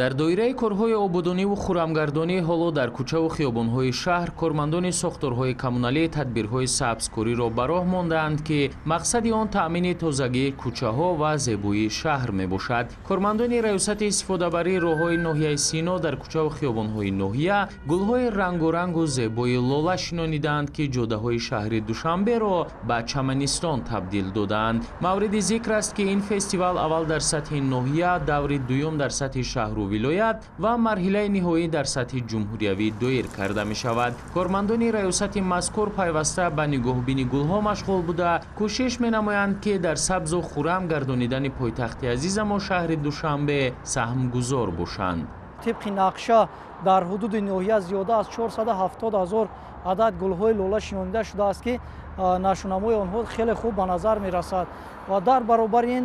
дар доираи корҳои ободониву хӯрамгардонӣ ҳоло дар кӯчаву хиёбонҳои шаҳр кормандони сохторҳои коммуналӣ тадбирҳои сабзкориро ба роҳ мондаанд ки мақсади он таъмини тозагии кӯчаҳо ва зебоии шаҳр мебошад. кормандони раёсати истифодабарии роҳҳои ноҳияи Сино дар кӯчаву хиёбонҳои ноҳия гулҳои рангорангу зебои лола шинониданд ки ҷодаҳои шаҳри Душанберо ба чаманистон табдил додаанд. мавриди зикр аст ки ин фестивал аввал дар сатҳи ноҳия, даври дуюм дар сатҳи шаҳру вилоят ва марҳилаи ниҳоӣ дар сатҳи ҷумҳуриявӣ доир карда мешавад. кормандони раёсати мазкур пайваста ба нигоҳбини гулҳо машғул буда кӯшиш менамоянд ки дар сабзу хӯрам гардонидани пойтахти азизамо шаҳри Душанбе саҳмгузор бошанд. тибқи нақша дар ҳудуди ноҳия зиёда аз 470 000 адад гулҳои лола шинонида шудааст ки нашунамои онҳо хеле хуб ба назар мерасад ва дар баробар ин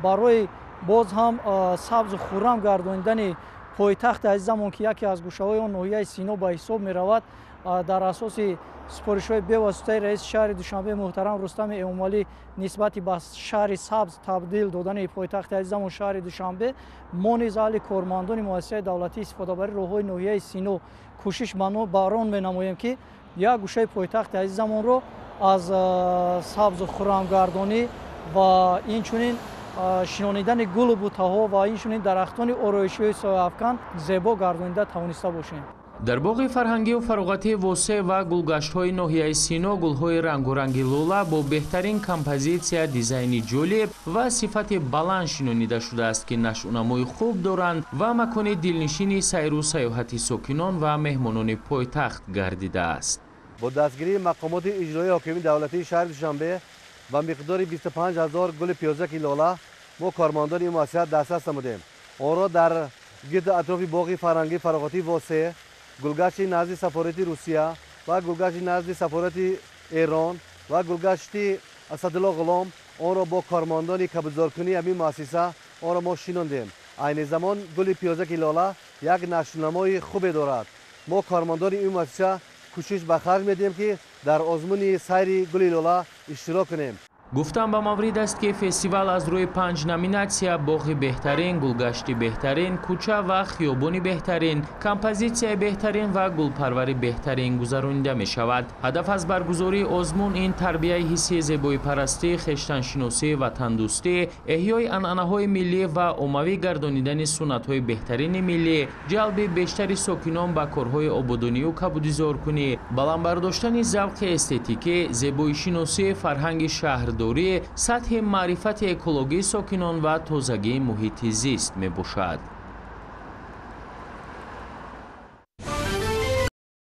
барои боз ҳам сабзу хӯрам гардонидани пойтахти азизамон ки яке аз гӯшаҳои он ноҳияи Сино ба ҳисоб меравад, дар асоси супоришҳои бевоситаи раиси шаҳри Душанбе муҳтарам Рустами Эмомалӣ нисбати ба шаҳри сабз табдил додани пойтахти азизамон шаҳри Душанбе, мо низ аҳли кормандони муассисаи давлатии истифодабарии роҳҳои ноҳияи Сино кӯшиш ба он менамоем ки як гӯшаи пойтахти азизамонро аз сабзу хӯрамгардонӣ ва инчунин шинонидани гулу бутаҳо ва инчунин дарахтони ороишии сояафкан зебо гардонида тавониста бошем. дар боғи фарҳангиву фароғатии восеъ ва гулгаштҳои ноҳияи Сино гулҳои рангоранги лола бо беҳтарин композитсия, дизайни ҷолиб ва сифати баланд шинонида шудааст ки нашъунамои хуб доранд ва макони дилнишини сайру саёҳати сокинон ва меҳмонони пойтахт гардидааст. бо дастгирии мақомоти иҷроии ҳокимии давлатии шаҳри Душанбе ба миқдори 25 000 гули пиёзаки лола мо кормандони ин муассиса дастрас намудем. онро дар гирду атрофи боғи фарҳангии фароғатии восеъ, гулгашти назди сафорати Русия ва гулгашти назди сафорати Эрон ва гулгашти Асадулло Ғулом онро бо кормандони кабудзоркунии ҳамин муассиса онро мо шинондем. айни замон гули пиёзаки лола як нашъунамои хубе дорад. мо кормандони ин муассиса кӯшиш ба харҷ медиҳем ки дар озмуни сайри гули лола иштирок кунем. гуфтам ба маврид аст ки фестивал аз рӯи 5 номинатсия боғи беҳтарин, гулгашти беҳтарин, кӯча ва хиёбони беҳтарин, композитсияи беҳтарин ва гулпарвари беҳтарин гузаронида мешавад. ҳадаф аз баргузории озмун ин тарбияи ҳисси зебоипарастӣ, хештаншиносӣ, ватандӯстӣ, эҳёи анъанаҳои миллӣ ва оммавӣ гардонидани суннатҳои беҳтарини миллӣ, ҷалби бештари сокинон ба корҳои ободониву кабудизоркунӣ, баландбардоштани завқи эстетикӣ, зебоишиносӣ, фарҳанги шаҳрдорӣ, сатҳи маърифати экологии сокинон ва тозагии муҳити зист мебошад.